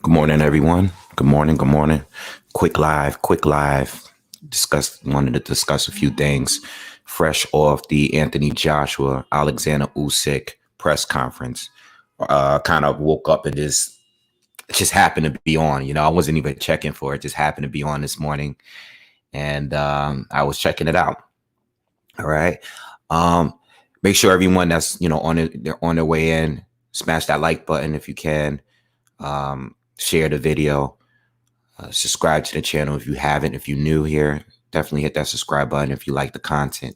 Good morning, everyone. Good morning. Good morning. Quick live. Quick live. Wanted to discuss a few things. Fresh off the Anthony Joshua, Alexander Usyk press conference. Kind of woke up and it just happened to be on. I wasn't even checking for it. Just happened to be on this morning, and I was checking it out. All right. Um, Make sure everyone that's they're on their way in, smash that like button if you can. Share the video. Subscribe to the channel if you haven't. If you're new here, definitely hit that subscribe button if you like the content.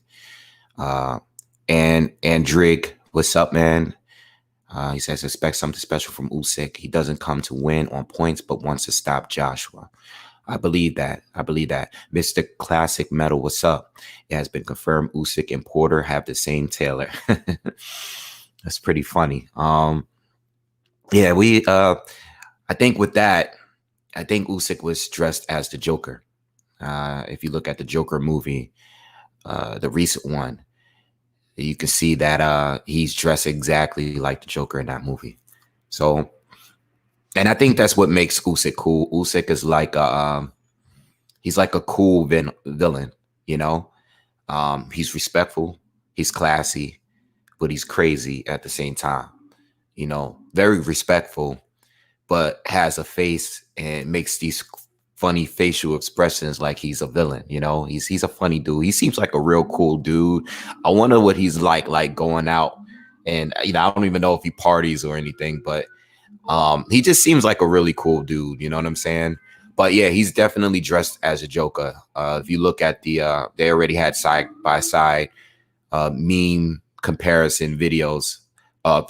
And Drig, what's up, man? He says, expect something special from Usyk. He doesn't come to win on points, but wants to stop Joshua. I believe that. Mr. Classic Metal, what's up? It has been confirmed Usyk and Porter have the same tailor. That's pretty funny. Yeah, I think with that, I think Usyk was dressed as the Joker. If you look at the Joker movie, the recent one, you can see that he's dressed exactly like the Joker in that movie. So, and I think that's what makes Usyk cool. Usyk is like he's like a cool villain, you know. He's respectful, he's classy, but he's crazy at the same time. Very respectful, but has a face and makes these funny facial expressions like he's a villain. He's a funny dude. He seems like a real cool dude. I wonder what he's like going out, and I don't even know if he parties or anything, but he just seems like a really cool dude. You know what I'm saying? But yeah, he's definitely dressed as a Joker. If you look at they already had side by side meme comparison videos,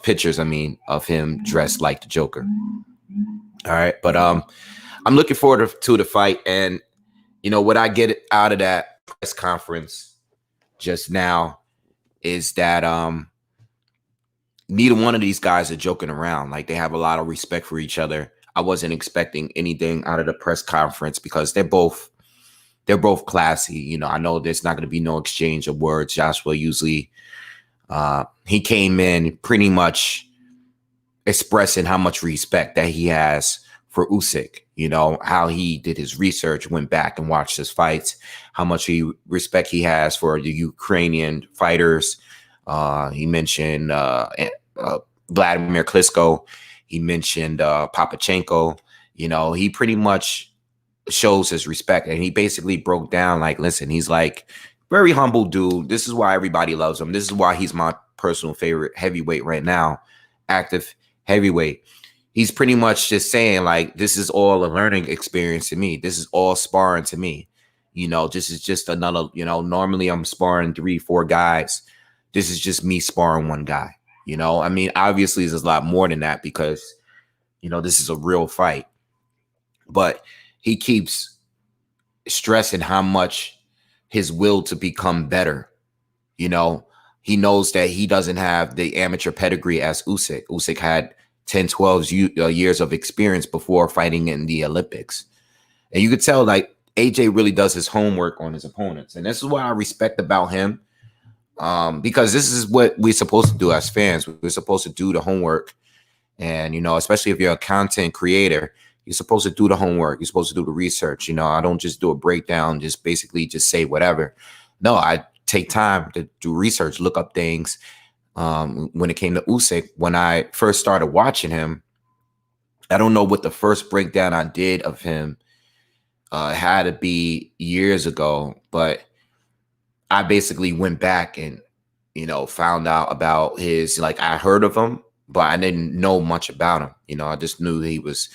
pictures, of him dressed like the Joker. All right, but I'm looking forward to the fight, and what I get out of that press conference just now is that neither one of these guys are joking around. Like, they have a lot of respect for each other. I wasn't expecting anything out of the press conference because they're both classy. I know there's not going to be no exchange of words. Joshua usually he came in pretty much expressing how much respect that he has for Usyk, how he did his research, went back and watched his fights, how much respect he has for the Ukrainian fighters. He mentioned Vladimir Klitschko. He mentioned Papachenko. He pretty much shows his respect, and he basically broke down like, listen, he's like very humble dude. This is why everybody loves him. This is why he's my personal favorite heavyweight right now, active heavyweight. He's pretty much just saying, like, this is all a learning experience to me. This is all sparring to me. This is just another, normally I'm sparring 3-4 guys. This is just me sparring one guy. Obviously there's a lot more than that because, this is a real fight. But he keeps stressing how much his will to become better. He knows that he doesn't have the amateur pedigree as Usyk. Usyk had 10, 12 years of experience before fighting in the Olympics. And you could tell, like, AJ really does his homework on his opponents. And this is what I respect about him, because this is what we're supposed to do as fans. We're supposed to do the homework. And, especially if you're a content creator, you're supposed to do the homework. You're supposed to do the research. I don't just do a breakdown, just basically just say whatever. No, I take time to do research, look up things. When it came to Usyk, when I first started watching him, I don't know what the first breakdown I did of him had to be years ago, but I basically went back and, found out about his, like, I heard of him, but I didn't know much about him. I just knew he was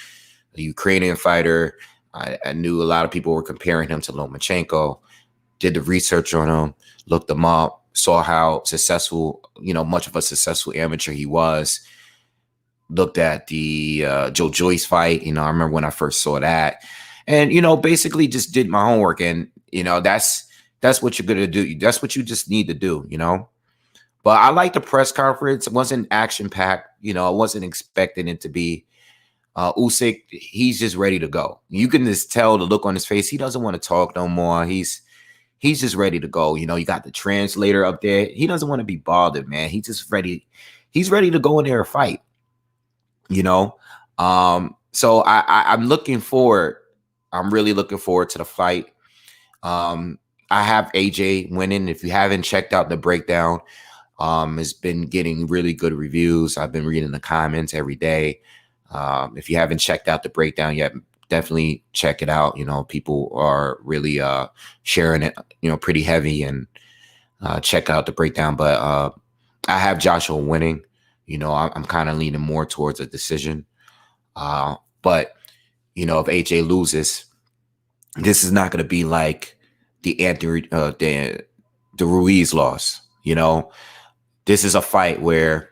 a Ukrainian fighter. I knew a lot of people were comparing him to Lomachenko. Did the research on him, looked him up, saw how successful, much of a successful amateur he was. Looked at the Joe Joyce fight. I remember when I first saw that. And, basically just did my homework. And, that's what you're going to do. That's what you just need to do, But I like the press conference. It wasn't action-packed. I wasn't expecting it to be. Usyk, he's just ready to go. You can just tell the look on his face. He doesn't want to talk no more. He's just ready to go. You got the translator up there. He doesn't want to be bothered, man. He's just ready. He's ready to go in there and fight. So I'm looking forward. I'm really looking forward to the fight. Um, I have AJ winning. If you haven't checked out the breakdown, it's been getting really good reviews. I've been reading the comments every day. If you haven't checked out the breakdown yet, definitely check it out. You know, people are really sharing it, you know, pretty heavy, and check out the breakdown. But I have Joshua winning. You know, I'm kind of leaning more towards a decision. But you know, if AJ loses, this is not going to be like the Anthony the Ruiz loss. You know, this is a fight where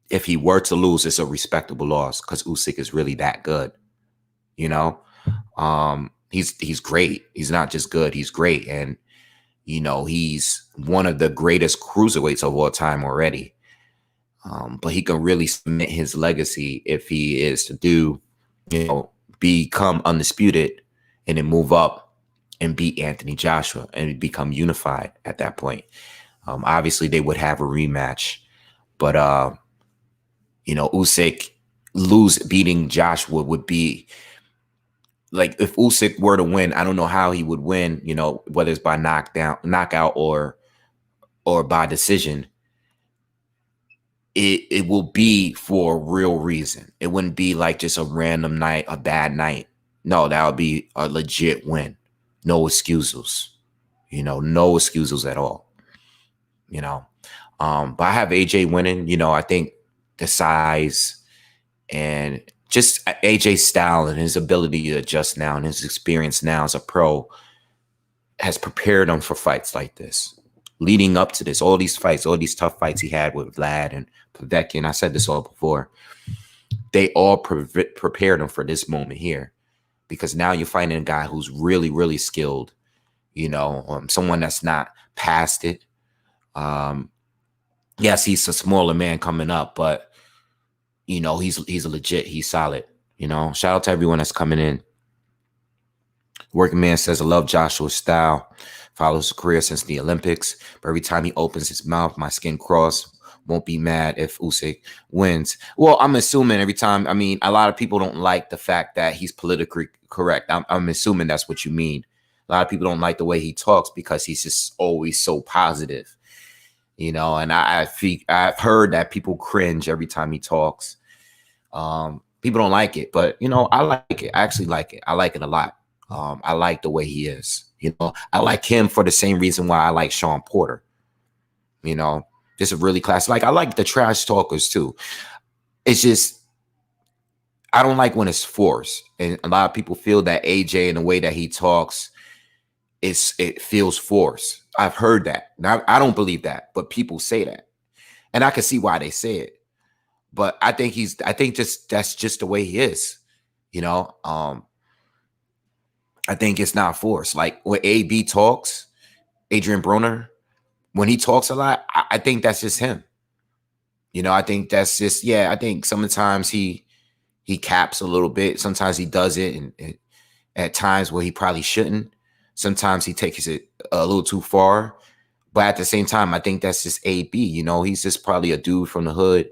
if he were to lose, it's a respectable loss because Usyk is really that good. You know, he's great. He's not just good; he's great, and you know he's one of the greatest cruiserweights of all time already. But he can really cement his legacy if he is to do, you know, become undisputed and then move up and beat Anthony Joshua and become unified at that point. Obviously, they would have a rematch, but you know, Usyk beating Joshua would be like if Usyk were to win. I don't know how he would win. You know, whether it's by knockout, or by decision. It will be for a real reason. It wouldn't be like just a random night, a bad night. No, that would be a legit win. No excuses. You know, no excuses at all. You know. But I have AJ winning. You know, I think the size and just AJ's style and his ability to adjust now and his experience now as a pro has prepared him for fights like this. Leading up to this, all these fights, all these tough fights he had with Vlad and Povetkin, I said this all before, they all prepared him for this moment here, because now you're fighting a guy who's really, really skilled, you know, someone that's not past it. Yes, he's a smaller man coming up, but, you know, he's legit. He's solid, you know. Shout out to everyone that's coming in. Working Man says, I love Joshua's style. Follows his career since the Olympics. But every time he opens his mouth, my skin crawls. Won't be mad if Usyk wins. Well, I'm assuming every time. I mean, a lot of people don't like the fact that he's politically correct. I'm assuming that's what you mean. A lot of people don't like the way he talks because he's just always so positive, you know. And I've heard that people cringe every time he talks. People don't like it, but you know, I like it. I actually like it. I like it a lot. I like the way he is. You know, I like him for the same reason why I like Sean Porter. You know, just a really classic. Like, I like the trash talkers too. It's just, I don't like when it's forced. And a lot of people feel that AJ, in the way that he talks, it feels forced. I've heard that. Now, I don't believe that, but people say that. And I can see why they say it. But I think that's just the way he is. You know, I think it's not forced. Like when AB talks, Adrian Broner, when he talks a lot, I think that's just him. You know, I think that's just, yeah, I think sometimes he caps a little bit. Sometimes he does it, and at times where he probably shouldn't. Sometimes he takes it a little too far. But at the same time, I think that's just AB. You know, he's just probably a dude from the hood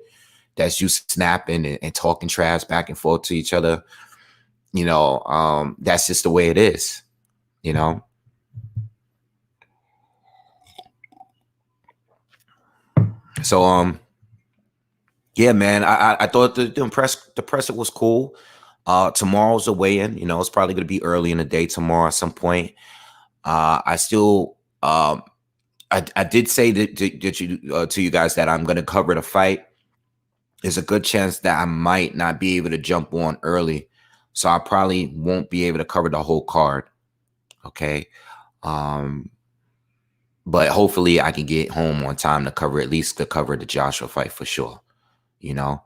that's used to snapping and talking trash back and forth to each other. You know, that's just the way it is, you know. So, yeah, man, I thought the presser was cool. Tomorrow's a weigh-in. You know, it's probably going to be early in the day tomorrow at some point. I still, I did say that to you guys that I'm going to cover the fight. There's a good chance that I might not be able to jump on early. So I probably won't be able to cover the whole card. Okay. But hopefully I can get home on time to cover the Joshua fight for sure. You know.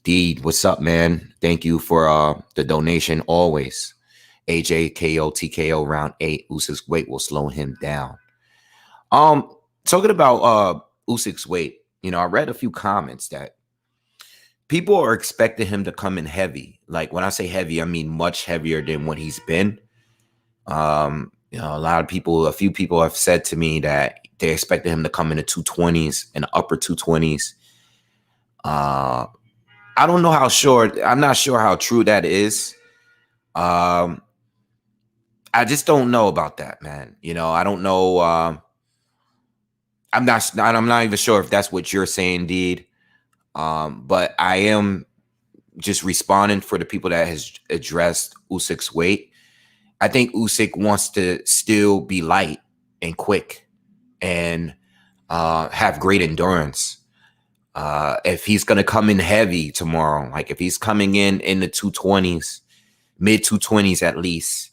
D, what's up, man? Thank you for the donation always. AJ KO TKO round 8. Usyk's weight will slow him down. Talking about Usyk's weight, you know, I read a few comments that people are expecting him to come in heavy. Like, when I say heavy, I mean much heavier than what he's been. You know, a few people have said to me that they expected him to come in the 220s, in the upper 220s. I don't know how sure. I'm not sure how true that is. Um, I just don't know about that, man. You know, I don't know. I'm not even sure if that's what you're saying, indeed. But I am just responding for the people that has addressed Usyk's weight. I think Usyk wants to still be light and quick and have great endurance. If he's going to come in heavy tomorrow, like if he's coming in the 220s, mid 220s at least,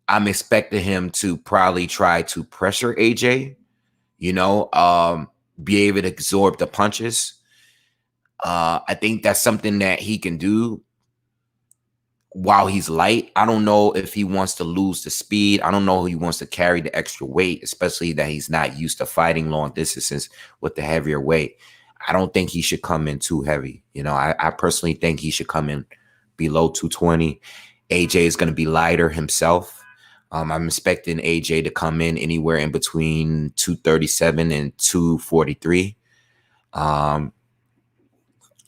I'm expecting him to probably try to pressure AJ, you know, be able to absorb the punches. I think that's something that he can do while he's light. I don't know if he wants to lose the speed. I don't know if he wants to carry the extra weight, especially that he's not used to fighting long distances with the heavier weight. I don't think he should come in too heavy. You know, I personally think he should come in below 220. AJ is going to be lighter himself. I'm expecting AJ to come in anywhere in between 237 and 243.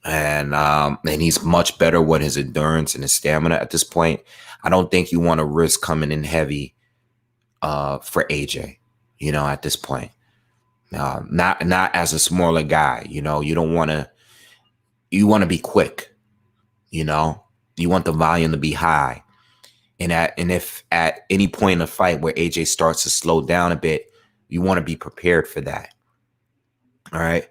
And he's much better with his endurance and his stamina at this point. I don't think you want to risk coming in heavy for AJ, you know, at this point. Not as a smaller guy, you know. You want to be quick, you know. You want the volume to be high. And if at any point in the fight where AJ starts to slow down a bit, you want to be prepared for that. All right.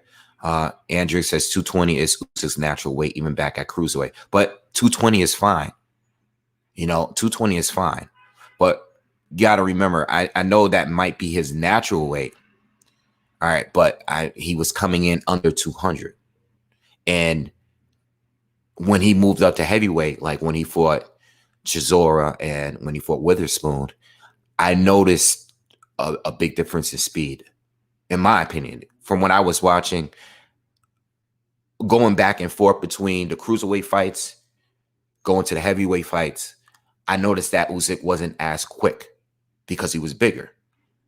Andrew says 220 is Usyk's natural weight, even back at cruiserweight. But 220 is fine. You know, 220 is fine. But you got to remember, I know that might be his natural weight. All right. But he was coming in under 200. And when he moved up to heavyweight, like when he fought Chisora and when he fought Witherspoon, I noticed a big difference in speed, in my opinion. From what I was watching, going back and forth between the cruiserweight fights, going to the heavyweight fights, I noticed that Usyk wasn't as quick because he was bigger,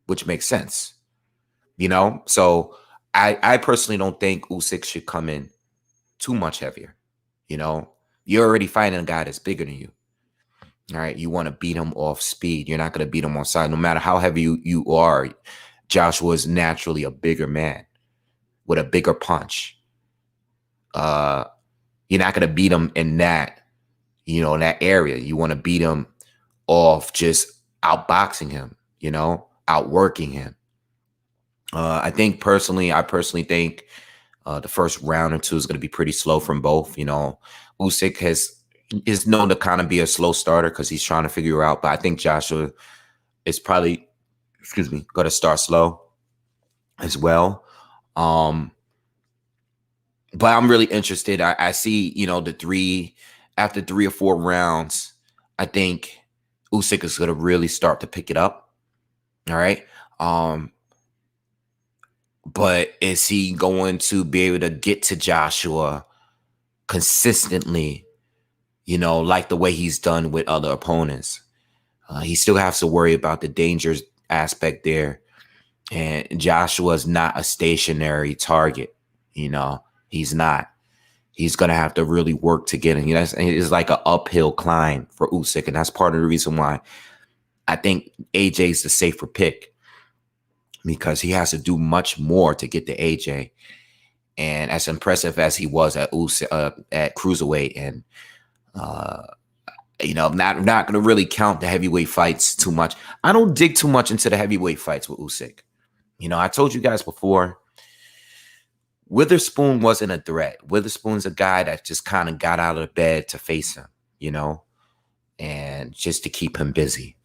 which makes sense. You know? So I personally don't think Usyk should come in too much heavier. You know? You're already fighting a guy that's bigger than you. All right? You want to beat him off speed. You're not going to beat him on side. No matter how heavy you are, Joshua is naturally a bigger man with a bigger punch. You're not going to beat him in that, you know, in that area. You want to beat him off just outboxing him, you know, outworking him. I personally think the first round or two is going to be pretty slow from both. You know, Usyk is known to kind of be a slow starter because he's trying to figure out. But I think Joshua is probably, going to start slow as well. But I'm really interested. I see, you know, after 3 or 4 rounds, I think Usyk is going to really start to pick it up. All right. But is he going to be able to get to Joshua consistently, you know, like the way he's done with other opponents? He still has to worry about the dangers aspect there. And Joshua's not a stationary target, you know. He's not. He's going to have to really work to get him. You know, it's like an uphill climb for Usyk. And that's part of the reason why I think AJ's the safer pick, because he has to do much more to get to AJ. And as impressive as he was at at cruiserweight, and you know, I'm not going to really count the heavyweight fights too much. I don't dig too much into the heavyweight fights with Usyk. You know, I told you guys before, Witherspoon wasn't a threat. Witherspoon's a guy that just kind of got out of bed to face him, you know, and just to keep him busy.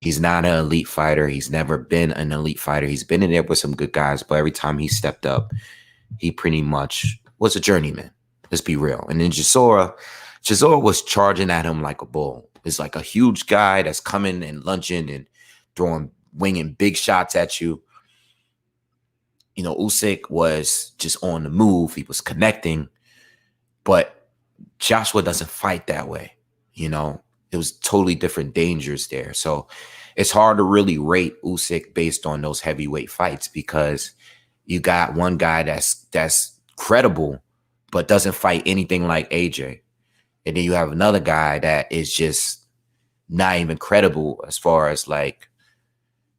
He's not an elite fighter. He's never been an elite fighter. He's been in there with some good guys, but every time he stepped up, he pretty much was a journeyman. Let's be real. And then Chisora was charging at him like a bull. It's like a huge guy that's coming and lunging and winging big shots at you. You know, Usyk was just on the move. He was connecting, but Joshua doesn't fight that way. You know, it was totally different dangers there. So it's hard to really rate Usyk based on those heavyweight fights, because you got one guy that's credible but doesn't fight anything like AJ. And then you have another guy that is just not even credible as far as like,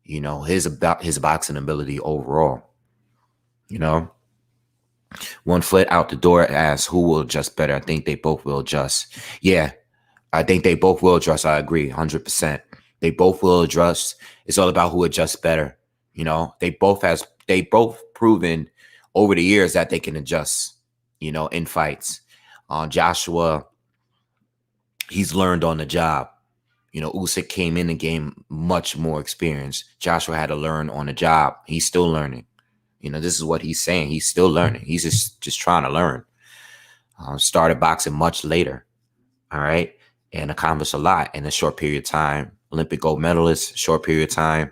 his boxing ability overall. One foot out the door asks who will adjust better. I think they both will adjust. Yeah, I think they both will adjust. I agree 100%. They both will adjust. It's all about who adjusts better. They both proven over the years that they can adjust, in fights. Joshua, he's learned on the job. Usyk came in the game much more experienced. Joshua had to learn on the job. He's still learning. This is what he's saying. He's still learning. He's just trying to learn. Started boxing much later. All right. And accomplished a lot in a short period of time. Olympic gold medalist, short period of time.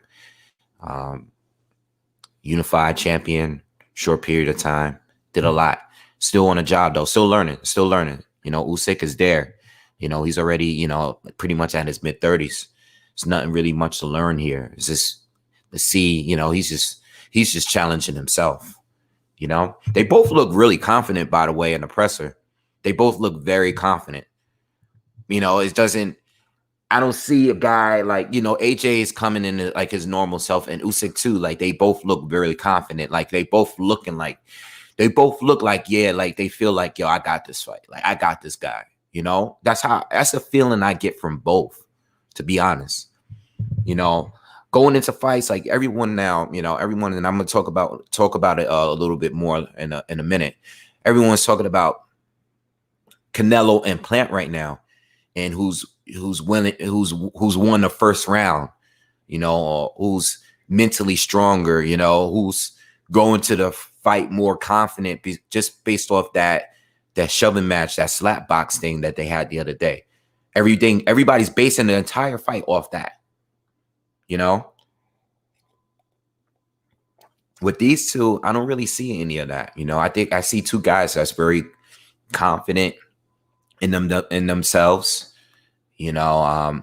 Unified champion, short period of time. Did a lot. Still on the job, though. Still learning. Usyk is there. He's already, pretty much at his mid-30s. There's nothing really much to learn here. It's just to see, he's just challenging himself. They both look really confident, by the way, in the presser. They both look very confident. I don't see a guy like, AJ is coming in like his normal self, and Usyk too. Like they both look very confident. Like they both look like, yeah, like they feel like, yo, I got this fight. Like I got this guy. That's a feeling I get from both, to be honest. Going into fights, like everyone now, everyone, and I'm gonna talk about it a little bit more in a minute. Everyone's talking about Canelo and Plant right now, and who's winning, who's won the first round, who's mentally stronger, who's going to the fight more confident, just based off that shoving match, that slap box thing that they had the other day. Everybody's basing the entire fight off that. With these two, I don't really see any of that. I think I see two guys that's very confident in themselves. I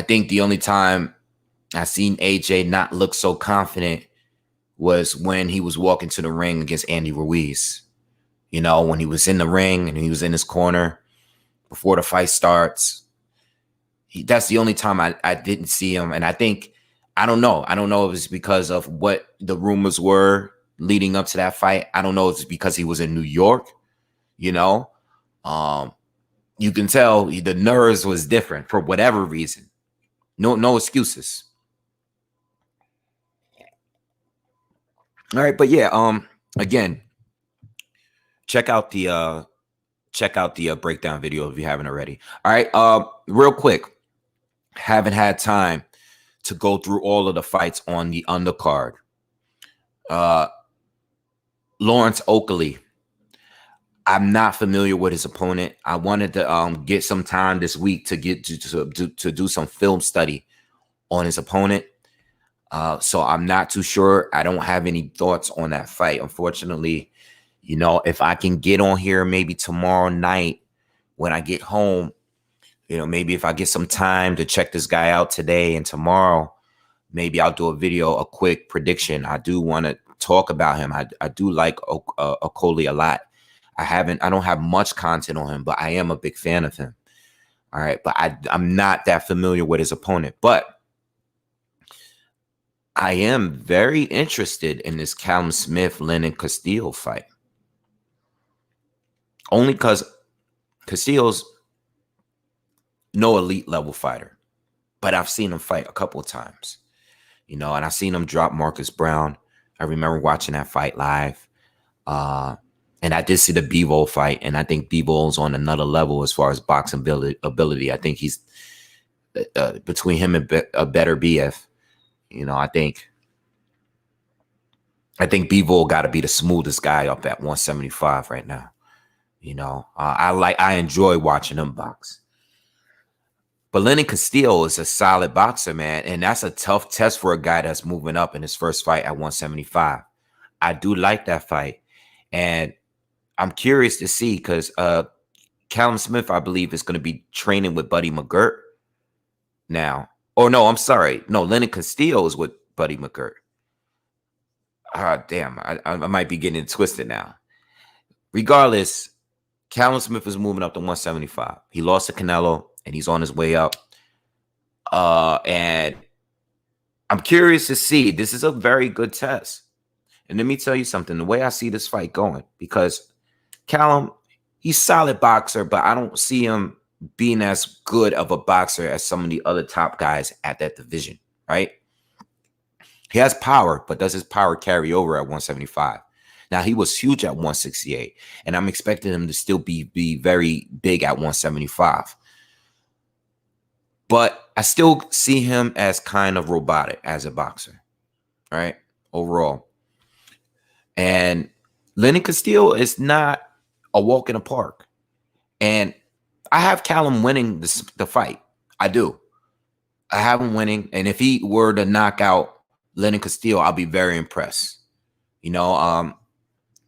think the only time I seen AJ not look so confident was when he was walking to the ring against Andy Ruiz. When he was in the ring and he was in his corner before the fight starts. That's the only time I didn't see him. And I don't know if it's because of what the rumors were leading up to that fight. I don't know if it's because he was in New York. You can tell the nerves was different for whatever reason. No excuses. All right, but yeah, again, check out the breakdown video if you haven't already. All right, real quick, haven't had time to go through all of the fights on the undercard. Lawrence Oakley, I'm not familiar with his opponent. I wanted to get some time this week to get to do some film study on his opponent. So I'm not too sure. I don't have any thoughts on that fight, unfortunately. If I can get on here maybe tomorrow night when I get home, maybe if I get some time to check this guy out today and tomorrow, maybe I'll do a quick prediction. I do want to talk about him. I do like Oakley a lot. I don't have much content on him, but I am a big fan of him. All right. But I'm not that familiar with his opponent, but I am very interested in this Callum Smith-Lennon Castillo fight. Only because Castillo's no elite level fighter, but I've seen him fight a couple of times, and I've seen him drop Marcus Brown. I remember watching that fight live. And I did see the Bivol fight, and I think Bivol's on another level as far as boxing ability. I think he's between him and a better BF. I think Bivol got to be the smoothest guy up at 175 right now. I enjoy watching him box. But Lennon Castillo is a solid boxer, man, and that's a tough test for a guy that's moving up in his first fight at 175. I do like that fight, and I'm curious to see because Callum Smith, I believe, is going to be training with Buddy McGirt now. Oh, no, I'm sorry. No, Lennon Castillo is with Buddy McGirt. Damn, I might be getting it twisted now. Regardless, Callum Smith is moving up to 175. He lost to Canelo, and he's on his way up. And I'm curious to see. This is a very good test. And let me tell you something. The way I see this fight going, because Callum, he's a solid boxer, but I don't see him being as good of a boxer as some of the other top guys at that division, right? He has power, but does his power carry over at 175? Now, he was huge at 168, and I'm expecting him to still be very big at 175. But I still see him as kind of robotic as a boxer, right? Overall. And Lenny Castillo is not a walk in the park. And I have Callum winning the fight. I do. I have him winning. And if he were to knock out Lenny Castillo, I'll be very impressed. You know,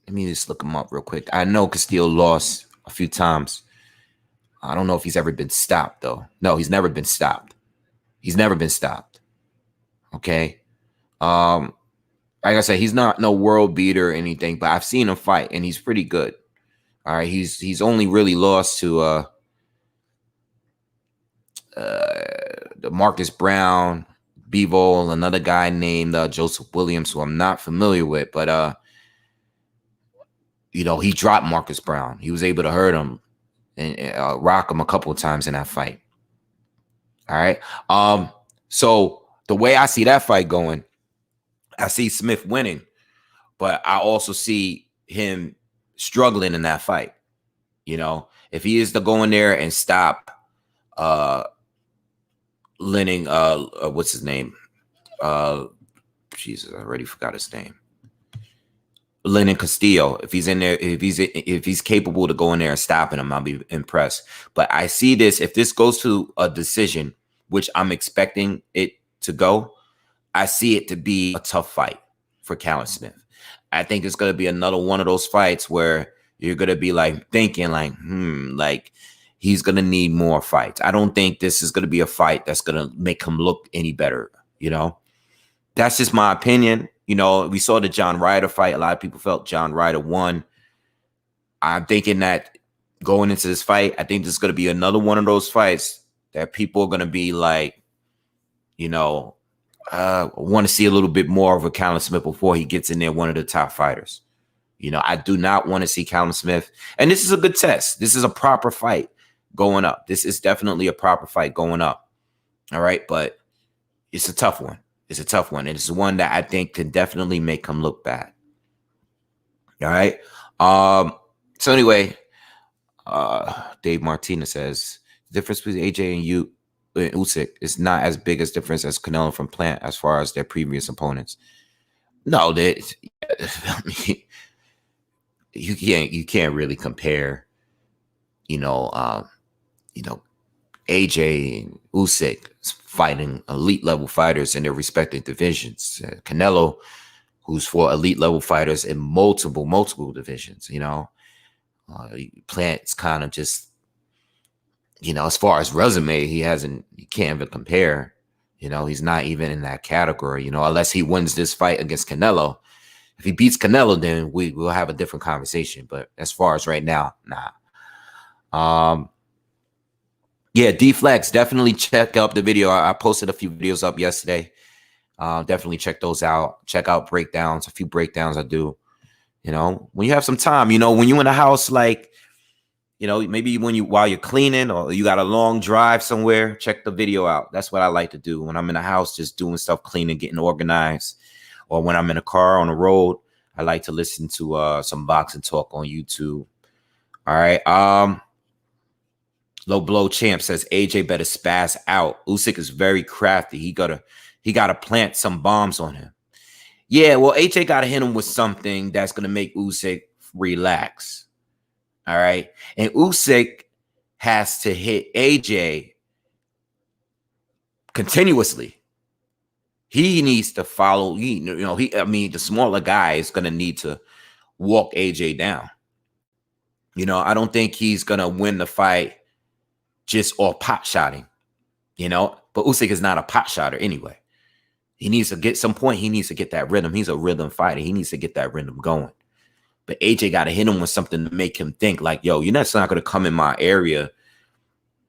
let me just look him up real quick. I know Castillo lost a few times. I don't know if he's ever been stopped, though. No, he's never been stopped. He's never been stopped. Okay. Like I said, he's not no world beater or anything, but I've seen him fight, and he's pretty good. All right. He's only really lost to the Marcus Brown, Bivol, another guy named Joseph Williams, who I'm not familiar with, but you know, he dropped Marcus Brown. He was able to hurt him and rock him a couple of times in that fight. All right. So the way I see that fight going, I see Smith winning, but I also see him struggling in that fight. You know, if he is to go in there and stop Lenny, what's his name? Jesus, I already forgot his name. Lenny Castillo. If he's in there, if he's capable to go in there and stopping him, I'll be impressed. But I see this, if this goes to a decision, which I'm expecting it to go, I see it to be a tough fight for Callum Smith. I think it's going to be another one of those fights where you're going to be like thinking like, like he's going to need more fights. I don't think this is going to be a fight that's going to make him look any better. You know, that's just my opinion. You know, we saw the John Ryder fight. A lot of people felt John Ryder won. I'm thinking that going into this fight, I think this is going to be another one of those fights that people are going to be like, you know, want to see a little bit more of a Callum Smith before he gets in there, one of the top fighters. You know, I do not want to see Callum Smith. And this is a good test. This is a proper fight going up. This is definitely a proper fight going up. All right. But it's a tough one. It's a tough one. And it's one that I think can definitely make him look bad. All right. So anyway, Dave Martinez says the difference between AJ and Usyk is not as big as difference as Canelo from Plant as far as their previous opponents. No, that I mean, you can't really compare, you know, AJ and Usyk fighting elite level fighters in their respective divisions. Canelo, who's for elite level fighters in multiple divisions, you know. Plant's kind of just, you know, as far as resume, you can't even compare. You know, he's not even in that category, you know, unless he wins this fight against Canelo. If he beats Canelo, then we'll have a different conversation. But as far as right now, nah. Yeah, D-Flex, definitely check out the video. I posted a few videos up yesterday. Definitely check those out. Check out breakdowns, a few breakdowns I do. You know, when you have some time, you know, when you're in the house, like, you know, maybe while you're cleaning or you got a long drive somewhere, check the video out. That's what I like to do when I'm in the house, just doing stuff, cleaning, getting organized. Or when I'm in a car on the road, I like to listen to some boxing talk on YouTube. All right. Low Blow Champ says AJ better spaz out. Usyk is very crafty. He gotta plant some bombs on him. Yeah, well, AJ gotta hit him with something that's gonna make Usyk relax. All right. And Usyk has to hit AJ continuously. He needs to follow. The smaller guy is gonna need to walk AJ down. You know, I don't think he's gonna win the fight just off pot shotting, you know. But Usyk is not a pot shotter anyway. He needs to get some point. He needs to get that rhythm. He's a rhythm fighter. He needs to get that rhythm going. But AJ got to hit him with something to make him think like, yo, you're not going to come in my area.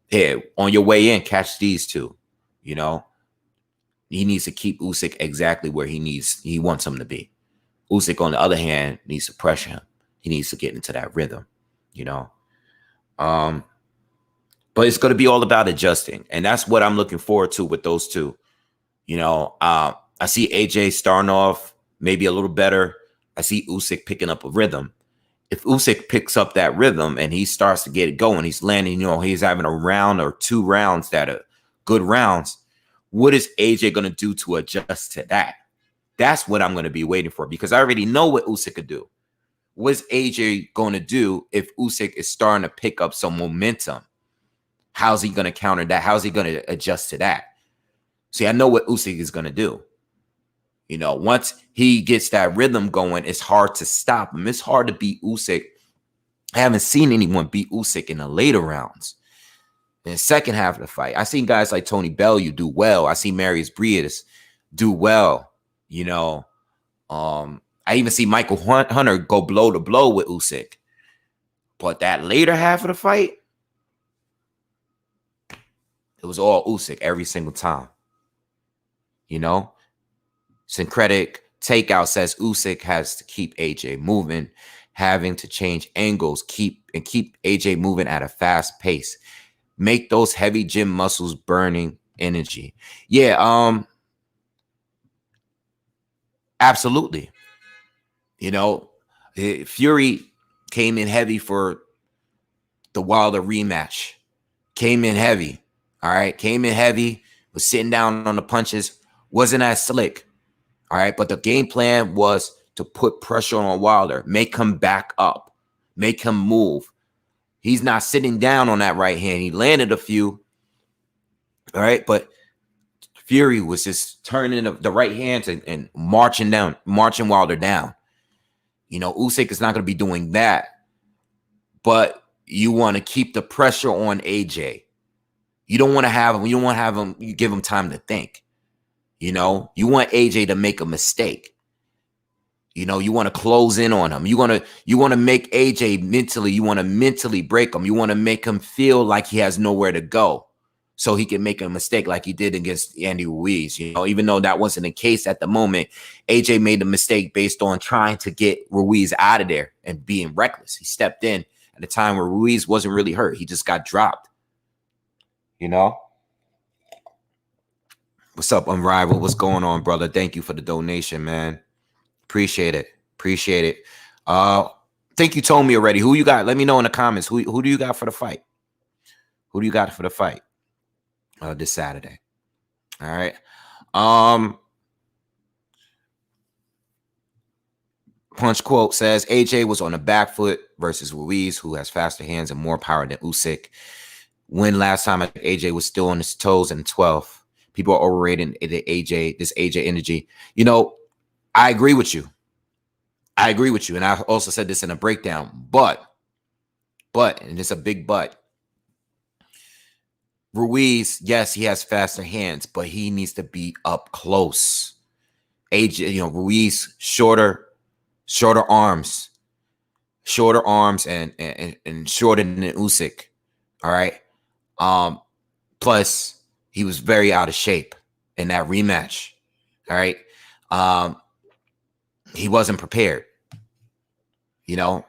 Here, on your way in, catch these two. You know, he needs to keep Usyk exactly where he wants him to be. Usyk, on the other hand, needs to pressure him. He needs to get into that rhythm, you know. But it's going to be all about adjusting. And that's what I'm looking forward to with those two. You know, I see AJ starting off maybe a little better. I see Usyk picking up a rhythm. If Usyk picks up that rhythm and he starts to get it going, he's landing, you know, he's having a round or 2 rounds that are good rounds. What is AJ going to do to adjust to that? That's what I'm going to be waiting for, because I already know what Usyk could do. What's AJ going to do if Usyk is starting to pick up some momentum? How's he going to counter that? How's he going to adjust to that? See, I know what Usyk is going to do. You know, once he gets that rhythm going, it's hard to stop him. It's hard to beat Usyk. I haven't seen anyone beat Usyk in the later rounds. In the second half of the fight, I seen guys like Tony Bellew do well. I see Marius Briedis do well. You know, I even see Michael Hunter go blow to blow with Usyk. But that later half of the fight, it was all Usyk every single time. You know, Syncretic Takeout says Usyk has to keep AJ moving, having to change angles, keep AJ moving at a fast pace. Make those heavy gym muscles burning energy. Yeah, absolutely. You know, Fury came in heavy for the Wilder rematch. Came in heavy. All right. Came in heavy. Was sitting down on the punches. Wasn't as slick. All right. But the game plan was to put pressure on Wilder. Make him back up. Make him move. He's not sitting down on that right hand. He landed a few. All right. But Fury was just turning the right hands and marching Wilder down. You know, Usyk is not going to be doing that. But you want to keep the pressure on AJ. You don't want to have him. You don't want to have him. You give him time to think. You know, you want AJ to make a mistake. You know, you want to close in on him. You want to make AJ mentally. You want to mentally break him. You want to make him feel like he has nowhere to go, so he can make a mistake like he did against Andy Ruiz. You know, even though that wasn't the case at the moment, AJ made a mistake based on trying to get Ruiz out of there and being reckless. He stepped in at a time where Ruiz wasn't really hurt. He just got dropped. You know? What's up, Unrivaled? What's going on, brother? Thank you for the donation, man. Appreciate it. Appreciate it. I think you told me already. Who you got? Let me know in the comments. Who do you got for the fight? Who do you got for the fight this Saturday? All right. Punch Quote says AJ was on the back foot versus Ruiz, who has faster hands and more power than Usyk. When last time AJ was still on his toes in 12th. People are overrating this AJ energy. You know, I agree with you. I agree with you. And I also said this in a breakdown. But, and it's a big but. Ruiz, yes, he has faster hands, but he needs to be up close. AJ, you know, Ruiz, shorter arms. Shorter arms and shorter than Usyk. All right. Plus, he was very out of shape in that rematch. All right. He wasn't prepared. You know,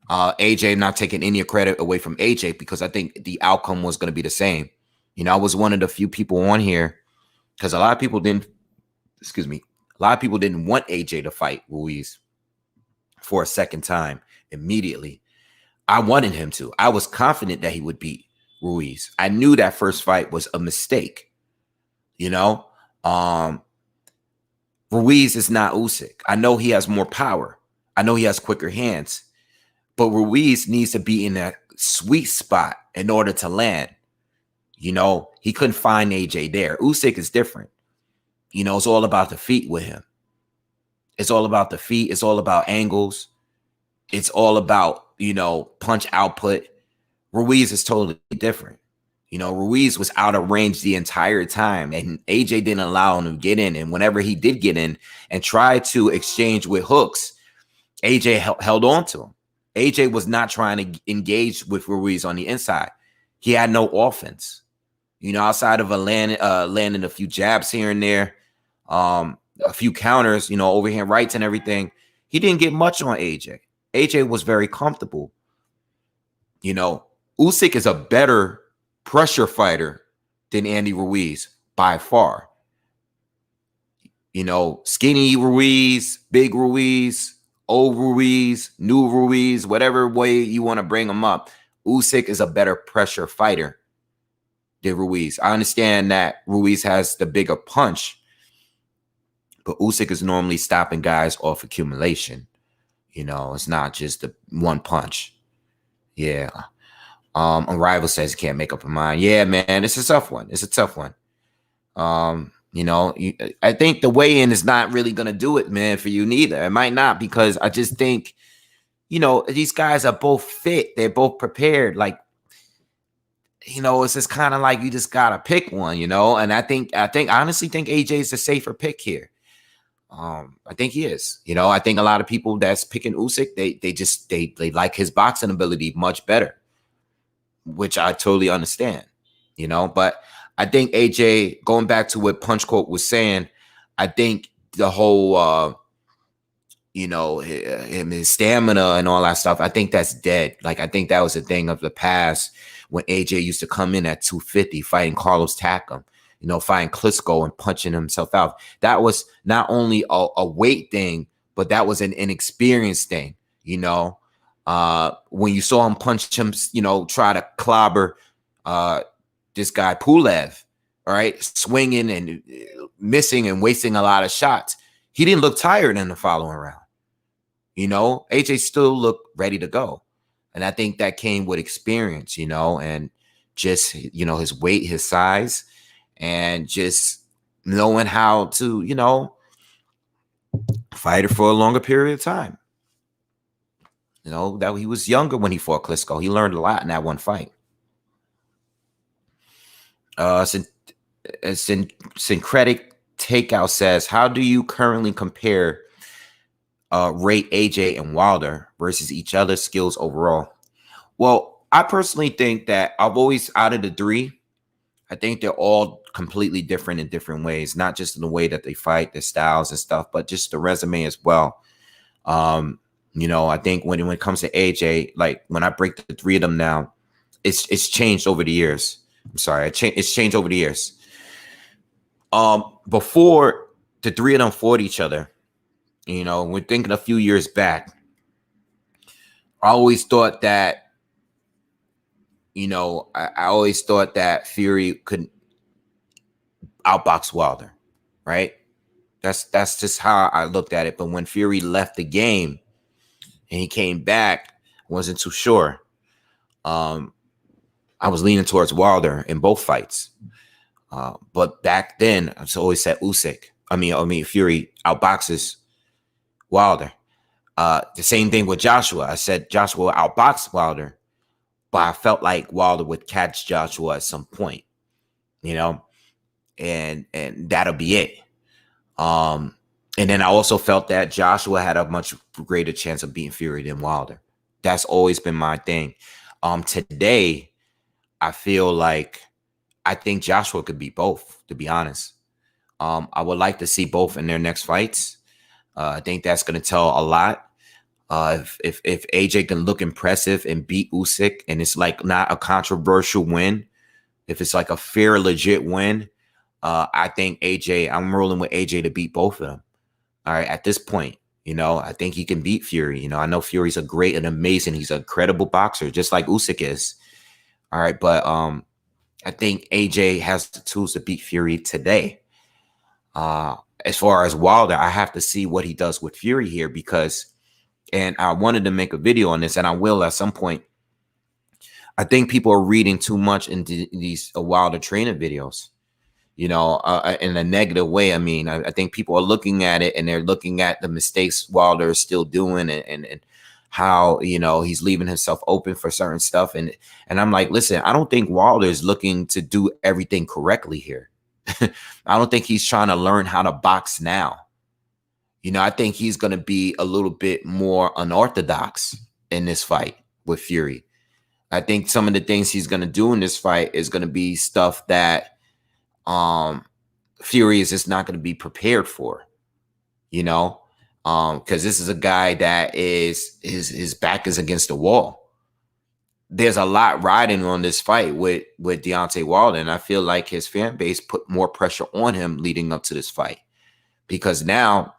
AJ, not taking any credit away from AJ, because I think the outcome was going to be the same. You know, I was one of the few people on here, because a lot of people didn't want AJ to fight Ruiz for a second time immediately. I wanted him to. I was confident that he would beat Ruiz. I knew that first fight was a mistake. You know, Ruiz is not Usyk. I know he has more power. I know he has quicker hands, but Ruiz needs to be in that sweet spot in order to land. You know, he couldn't find AJ there. Usyk is different. You know, it's all about the feet with him. It's all about the feet. It's all about angles. It's all about, you know, punch output. Ruiz is totally different. You know, Ruiz was out of range the entire time, and AJ didn't allow him to get in. And whenever he did get in and try to exchange with hooks, AJ held on to him. AJ was not trying to engage with Ruiz on the inside. He had no offense. Outside of landing a few jabs here and there, a few counters, overhand rights and everything, he didn't get much on AJ. AJ was very comfortable. Usyk is a better pressure fighter than Andy Ruiz by far. Skinny Ruiz, big Ruiz, old Ruiz, new Ruiz, whatever way you want to bring him up, Usyk is a better pressure fighter than Ruiz. I understand that Ruiz has the bigger punch, but Usyk is normally stopping guys off accumulation. It's not just the one punch. Yeah. Unrival says he can't make up her mind. Yeah, man, it's a tough one. I think the weigh-in is not really going to do it, man, for you neither. It might not, because I just think, these guys are both fit. They're both prepared. Like, it's just kind of like you just got to pick one, and I honestly think AJ is the safer pick here. I think he is. I think a lot of people that's picking Usyk, they like his boxing ability much better, which I totally understand, but I think AJ, going back to what Punch Quote was saying, I think the whole, his stamina and all that stuff, I think that's dead. Like, I think that was a thing of the past when AJ used to come in at 250 fighting Carlos Takam, fighting Klitschko and punching himself out. That was not only a weight thing, but that was an inexperience thing, when you saw him punch him, try to clobber this guy Pulev, all right, swinging and missing and wasting a lot of shots. He didn't look tired in the following round. AJ still looked ready to go. And I think that came with experience, and just, his weight, his size, and just knowing how to, fight it for a longer period of time. That he was younger when he fought Klitschko. He learned a lot in that one fight. Syncretic Takeout says, how do you currently compare rate AJ and Wilder versus each other's skills overall? Well, I personally think that I've always, out of the three, I think they're all completely different in different ways, not just in the way that they fight, their styles and stuff, but just the resume as well. I think when it comes to AJ, like when I break the three of them down, it's changed over the years. I'm sorry, it's changed over the years. Before the three of them fought each other, we're thinking a few years back, I always thought that, I always thought that Fury could outbox Wilder, right? That's just how I looked at it. But when Fury left the game and he came back, I wasn't too sure. I was leaning towards Wilder in both fights. But back then, I've always said Fury outboxes Wilder. The same thing with Joshua. I said Joshua outboxed Wilder, but I felt like Wilder would catch Joshua at some point, and that'll be it. And then I also felt that Joshua had a much greater chance of beating Fury than Wilder. That's always been my thing. Today, I feel like I think Joshua could beat both, to be honest. I would like to see both in their next fights. I think that's going to tell a lot. If AJ can look impressive and beat Usyk, and it's like not a controversial win, if it's like a fair, legit win, I think I'm rolling with AJ to beat both of them. All right, at this point, I think he can beat Fury. I know Fury's a great and amazing. He's a credible boxer, just like Usyk is. All right, but I think AJ has the tools to beat Fury today. As far as Wilder, I have to see what he does with Fury here and I wanted to make a video on this, and I will at some point. I think people are reading too much into these Wilder training videos, in a negative way. I mean, I think people are looking at it and they're looking at the mistakes Wilder is still doing and how, he's leaving himself open for certain stuff. And I'm like, listen, I don't think Wilder is looking to do everything correctly here. I don't think he's trying to learn how to box now. I think he's going to be a little bit more unorthodox in this fight with Fury. I think some of the things he's going to do in this fight is going to be stuff that Fury is just not going to be prepared for, because this is a guy that is his back is against the wall. There's a lot riding on this fight with Deontay Wilder, and I feel like his fan base put more pressure on him leading up to this fight, because now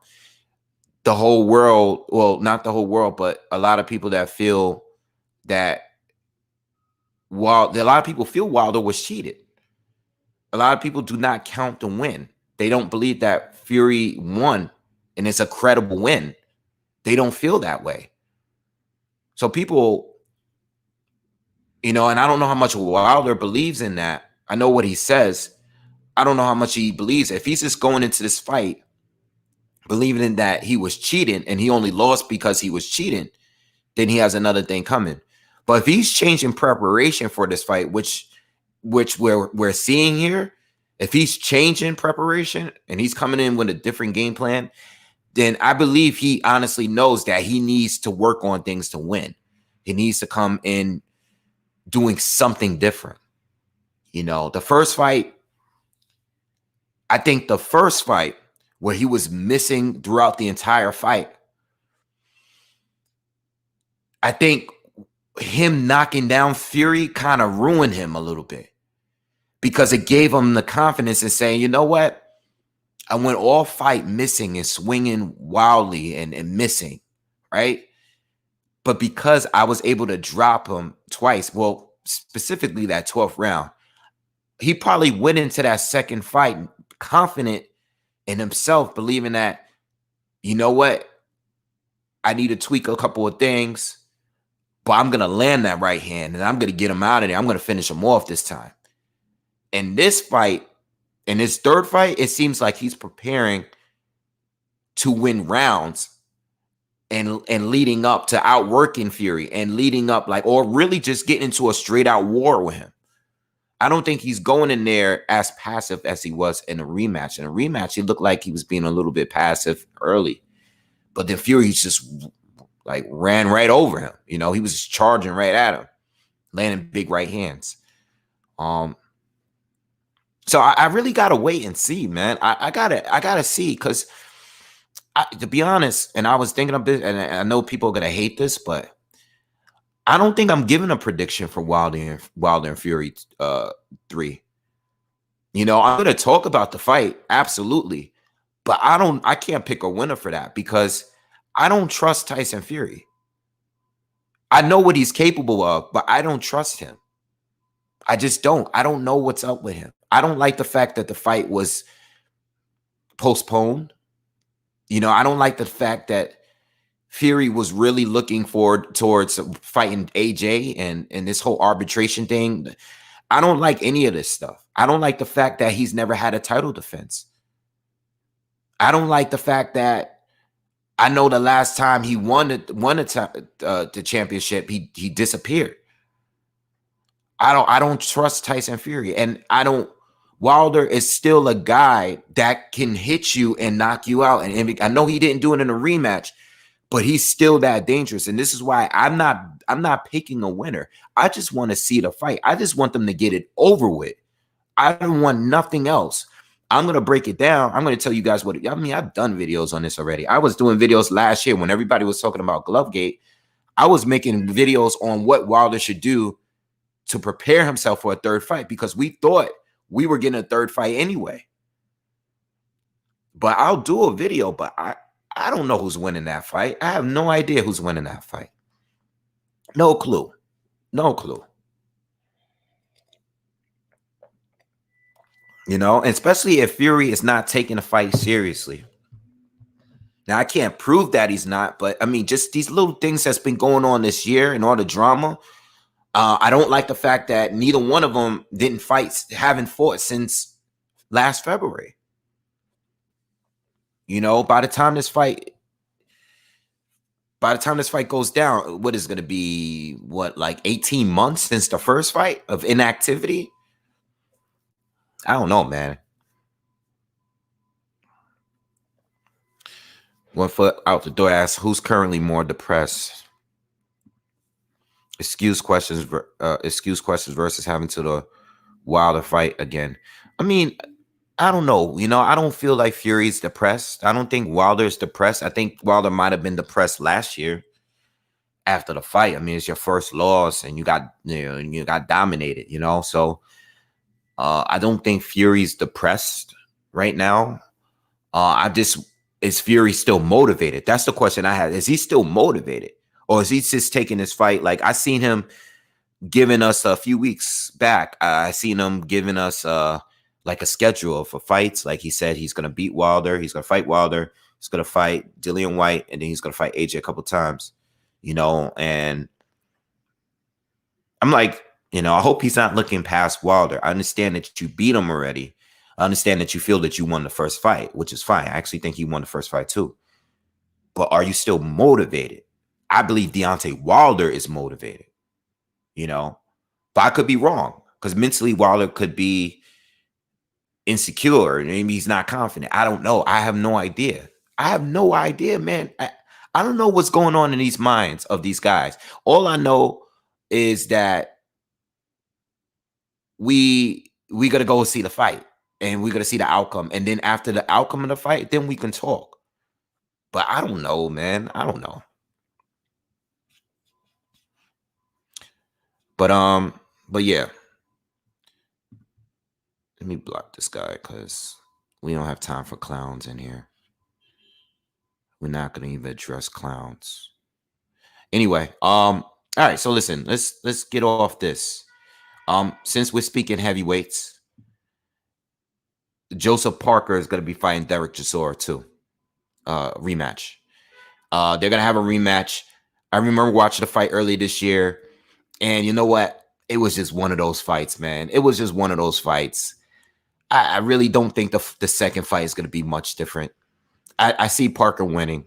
the whole world, well, not the whole world, but a lot of people that feel that a lot of people feel Wilder was cheated. A lot of people do not count the win. They don't believe that Fury won and it's a credible win. They don't feel that way. So people, and I don't know how much Wilder believes in that. I know what he says. I don't know how much he believes. If he's just going into this fight believing in that he was cheating and he only lost because he was cheating, then he has another thing coming. But if he's changing preparation for this fight, which we're seeing here, if he's changing preparation and he's coming in with a different game plan, then I believe he honestly knows that he needs to work on things to win. He needs to come in doing something different. The first fight, I think the first fight where he was missing throughout the entire fight, I think him knocking down Fury kind of ruined him a little bit, because it gave him the confidence in saying, you know what? I went all fight missing and swinging wildly and missing, right? But because I was able to drop him twice, well, specifically that 12th round, he probably went into that second fight confident in himself, believing that, you know what? I need to tweak a couple of things, but I'm going to land that right hand and I'm going to get him out of there. I'm going to finish him off this time. In this fight, in his third fight, it seems like he's preparing to win rounds and leading up to outworking Fury and leading up or really just getting into a straight out war with him. I don't think he's going in there as passive as he was in a rematch. In a rematch, he looked like he was being a little bit passive early, but then Fury just ran right over him. He was just charging right at him, landing big right hands. So I really gotta wait and see, man. I gotta see, because to be honest, and I was thinking of this, and I know people are gonna hate this, but I don't think I'm giving a prediction for Wilder and Fury 3. I'm gonna talk about the fight, absolutely, but I can't pick a winner for that, because I don't trust Tyson Fury. I know what he's capable of, but I don't trust him. I just don't. I don't know what's up with him. I don't like the fact that the fight was postponed. I don't like the fact that Fury was really looking forward towards fighting AJ and this whole arbitration thing. I don't like any of this stuff. I don't like the fact that he's never had a title defense. I don't like the fact that I know the last time he won the championship, he disappeared. I don't trust Tyson Fury, and Wilder is still a guy that can hit you and knock you out. And I know he didn't do it in a rematch, but he's still that dangerous. And this is why I'm not picking a winner. I just want to see the fight. I just want them to get it over with. I don't want nothing else. I'm going to break it down. I'm going to tell you guys I've done videos on this already. I was doing videos last year when everybody was talking about Glovegate. I was making videos on what Wilder should do to prepare himself for a third fight, because we thought we were getting a third fight anyway. But I'll do a video, but I don't know who's winning that fight. I have no idea who's winning that fight. No clue. No clue. Especially if Fury is not taking the fight seriously. Now, I can't prove that he's not, but I mean, just these little things that's been going on this year and all the drama. I don't like the fact that neither one of them haven't fought since last February. By the time this fight goes down, what is going to be, 18 months since the first fight of inactivity? I don't know, man. One foot out the door asks, who's currently more depressed? Excuse questions versus having to the Wilder fight again. I mean, I don't know. I don't feel like Fury's depressed. I don't think Wilder's depressed. I think Wilder might have been depressed last year after the fight. I mean, it's your first loss and you got dominated, So I don't think Fury's depressed right now. Is Fury still motivated? That's the question I had. Is he still motivated? Or is he just taking this fight? Like, I seen him giving us a few weeks back. I seen him giving us like a schedule for fights. Like, he said he's going to beat Wilder. He's going to fight Wilder. He's going to fight Dillian White. And then he's going to fight AJ a couple times, and I'm like, I hope he's not looking past Wilder. I understand that you beat him already. I understand that you feel that you won the first fight, which is fine. I actually think he won the first fight too. But are you still motivated? I believe Deontay Wilder is motivated, but I could be wrong because mentally Wilder could be insecure. Maybe he's not confident. I don't know. I have no idea. Man. I don't know what's going on in these minds of these guys. All I know is that we got to go see the fight and we got to see the outcome. And then after the outcome of the fight, then we can talk. But I don't know, man. I don't know. But yeah. Let me block this guy because we don't have time for clowns in here. We're not going to even address clowns. Anyway, all right, so listen, let's get off this. Since we're speaking heavyweights, Joseph Parker is going to be fighting Derek Chisora too. Rematch. They're going to have a rematch. I remember watching the fight early this year, and you know what? It was just one of those fights, man. It was just one of those fights. I really don't think the second fight is going to be much different. I see Parker winning.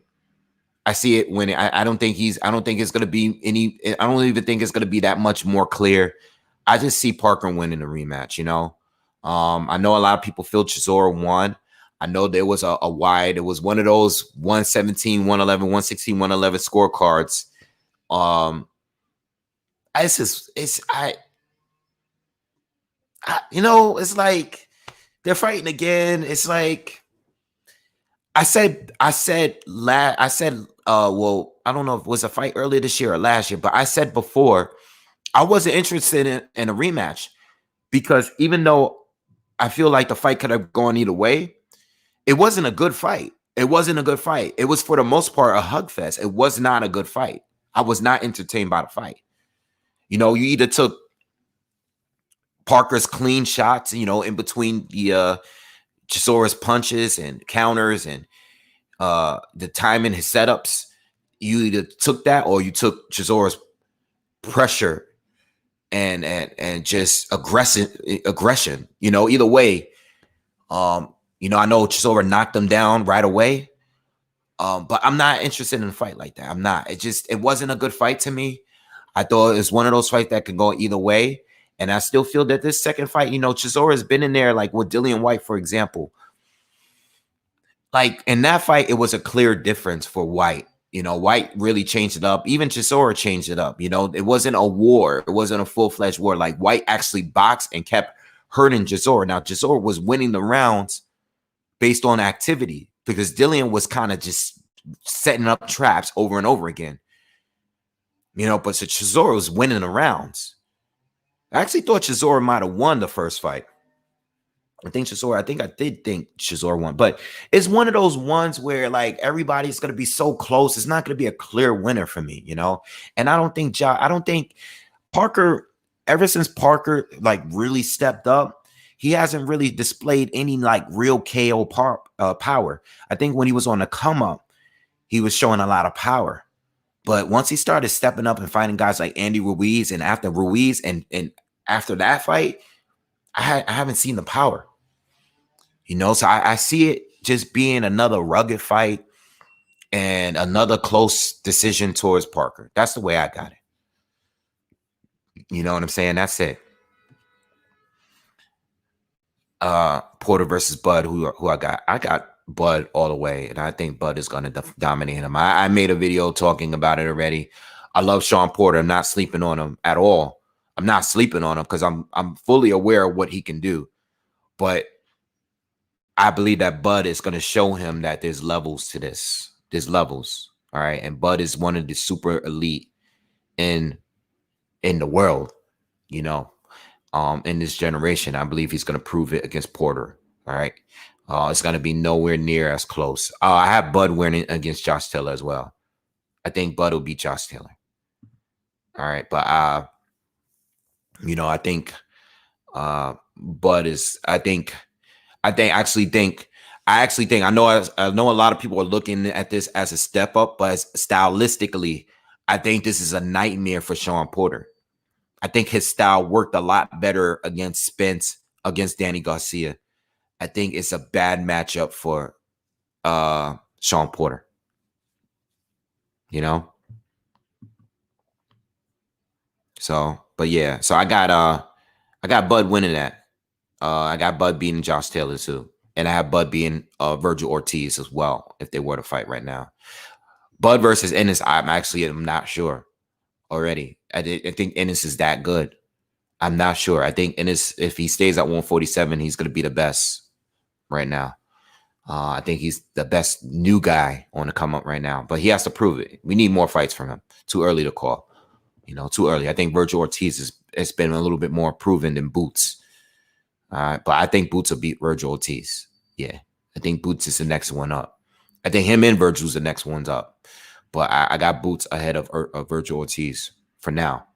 I see it winning. I don't think it's going to be any. I don't even think it's going to be that much more clear. I just see Parker winning the rematch. I know a lot of people feel Chisora won. I know there was a wide. It was one of those 117, 111, 116, 111 scorecards. It's like they're fighting again. It's like I said, well, I don't know if it was a fight earlier this year or last year, but I said before, I wasn't interested in a rematch because even though I feel like the fight could have gone either way, it wasn't a good fight. It wasn't a good fight. It was, for the most part, a hug fest. It was not a good fight. I was not entertained by the fight. You either took Parker's clean shots, in between the Chisora's punches and counters and the timing, his setups. You either took that or you took Chisora's pressure and just aggression. Either way. I know Chisora knocked him down right away. But I'm not interested in a fight like that. I'm not. It wasn't a good fight to me. I thought it was one of those fights that could go either way. And I still feel that this second fight, Chisora has been in there, like with Dillian White, for example. Like in that fight, it was a clear difference for White. White really changed it up. Even Chisora changed it up. It wasn't a war. It wasn't a full-fledged war. Like White actually boxed and kept hurting Chisora. Now, Chisora was winning the rounds based on activity because Dillian was kind of just setting up traps over and over again. But so Chisora was winning the rounds. I actually thought Chisora might have won the first fight. I did think Chisora won, but it's one of those ones where like everybody's going to be so close. It's not going to be a clear winner for me, And I don't think Parker, ever since Parker like really stepped up, he hasn't really displayed any like real KO power. I think when he was on the come up, he was showing a lot of power. But once he started stepping up and fighting guys like Andy Ruiz, and after Ruiz and after that fight, I haven't seen the power. So I see it just being another rugged fight and another close decision towards Parker. That's the way I got it. You know what I'm saying? That's it. Porter versus Bud, who I got. I got Bud all the way, and I think Bud is going to dominate him. I made a video talking about it already. I love Sean Porter. I'm not sleeping on him at all. I'm not sleeping on him because I'm fully aware of what he can do. But I believe that Bud is going to show him that there's levels to this. There's levels, all right. And Bud is one of the super elite in the world, you know, in this generation. I believe he's going to prove it against Porter, all right. It's going to be nowhere near as close. I have Bud winning against Josh Taylor as well. I think Bud will beat Josh Taylor. All right, but you know, I think Bud is. I actually think. I know a lot of people are looking at this as a step up, but stylistically, I think this is a nightmare for Sean Porter. I think his style worked a lot better against Spence, against Danny Garcia. I think it's a bad matchup for Sean Porter. You know? So, but yeah. So I got Bud winning that. I got Bud beating Josh Taylor too. And I have Bud beating Virgil Ortiz as well, if they were to fight right now. Bud versus Ennis, I'm not sure already. I think Ennis is that good. I'm not sure. I think Ennis, if he stays at 147, he's going to be the best right now. I think he's the best new guy on the come up right now, but he has to prove it. We need more fights from him. Too early to call. You know, too early. I think Virgil Ortiz has been a little bit more proven than Boots. But I think Boots will beat Virgil Ortiz. Yeah, I think Boots is the next one up. I think him and Virgil's the next ones up. But I got Boots ahead of Virgil Ortiz for now.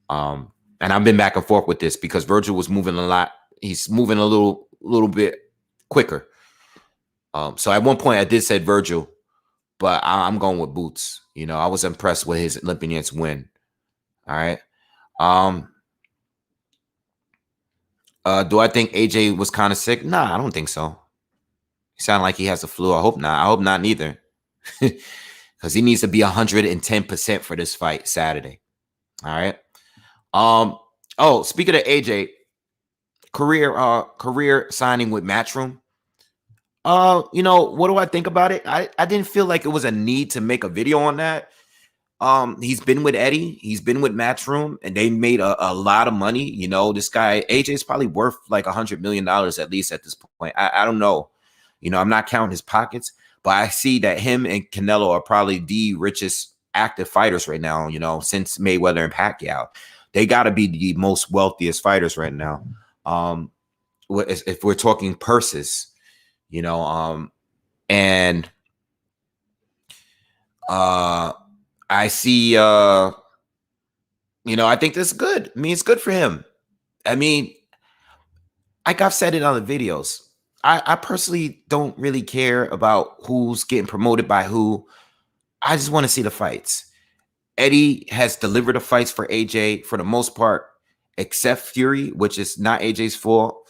And I've been back and forth with this because Virgil was moving a lot. He's moving a little bit quicker. So at one point I did say Virgil, but I'm going with Boots. You know, I was impressed with his Olympians win. All right. Do I think AJ was kind of sick? Nah, I don't think so. He sounded like he has the flu. I hope not. I hope not neither. Because he needs to be 110% for this fight Saturday. All right. Oh, speaking of AJ, career signing with Matchroom. You know, what do I think about it? I didn't feel like it was a need to make a video on that. He's been with Eddie, he's been with Matchroom, and they made a lot of money. You know, this guy AJ is probably worth like $100 million at least at this point. I don't know. You know, I'm not counting his pockets, but I see that him and Canelo are probably the richest active fighters right now, you know, since Mayweather and Pacquiao. They got to be the most wealthiest fighters right now. If we're talking purses, you know, and I see, you know, I think this is good. I mean, it's good for him. I mean, like I've said in other videos, I personally don't really care about who's getting promoted by who. I just want to see the fights. Eddie has delivered the fights for AJ for the most part, except Fury, which is not AJ's fault.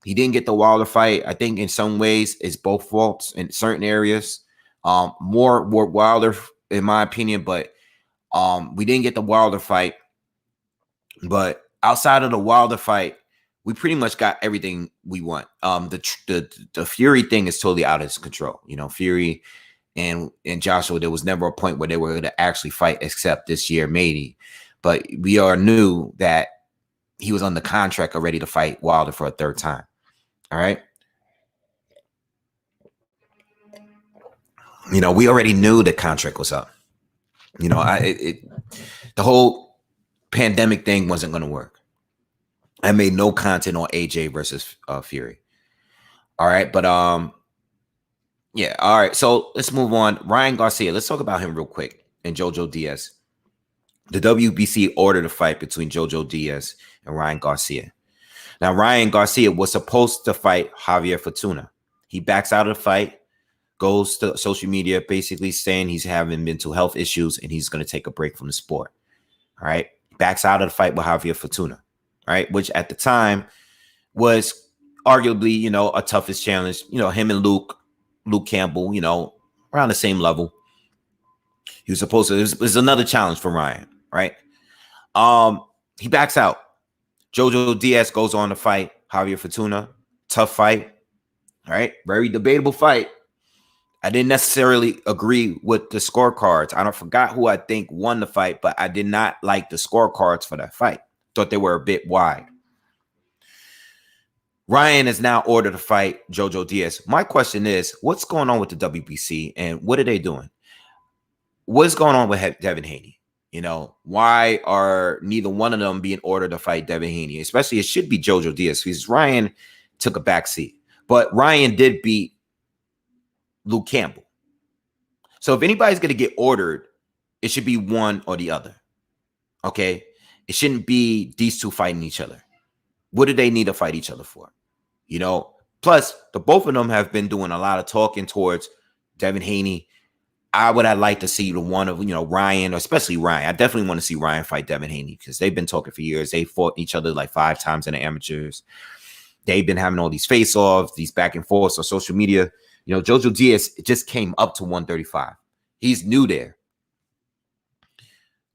He didn't get the Wilder fight. I think in some ways it's both faults in certain areas. More Wilder, in my opinion, but we didn't get the Wilder fight. But outside of the Wilder fight, we pretty much got everything we want. The Fury thing is totally out of his control. You know, Fury and Joshua, there was never a point where they were going to actually fight except this year, maybe. But we all knew that he was on the contract already to fight Wilder for a third time. All right. You know, we already knew the contract was up. You know, the whole pandemic thing wasn't going to work. I made no content on AJ versus Fury. All right, but yeah, all right. So let's move on. Ryan Garcia. Let's talk about him real quick. And Jojo Diaz. The WBC ordered a fight between Jojo Diaz and Ryan Garcia. Now, Ryan Garcia was supposed to fight Javier Fortuna. He backs out of the fight, goes to social media, basically saying he's having mental health issues and he's going to take a break from the sport. All right, backs out of the fight with Javier Fortuna. All right, which at the time was arguably, you know, a toughest challenge. You know, him and Luke Campbell, you know, around the same level. He was supposed to. There's another challenge for Ryan, right? He backs out. Jojo Diaz goes on to fight Javier Fortuna. Tough fight. All right, very debatable fight. I didn't necessarily agree with the scorecards. I don't forgot who I think won the fight, but I did not like the scorecards for that fight. Thought they were a bit wide. Ryan is now ordered to fight Jojo Diaz. My question is, what's going on with the WBC and what are they doing? What's going on with Devin Haney? You know, why are neither one of them being ordered to fight Devin Haney? Especially it should be Jojo Diaz because Ryan took a backseat. But Ryan did beat Luke Campbell. So if anybody's going to get ordered, it should be one or the other. Okay? It shouldn't be these two fighting each other. What do they need to fight each other for? You know, plus the both of them have been doing a lot of talking towards Devin Haney. I would have liked to see the one of, you know, Ryan, or especially Ryan. I definitely want to see Ryan fight Devin Haney because they've been talking for years. They fought each other like 5 times in the amateurs. They've been having all these face-offs, these back and forths on social media. You know, Jojo Diaz just came up to 135. He's new there.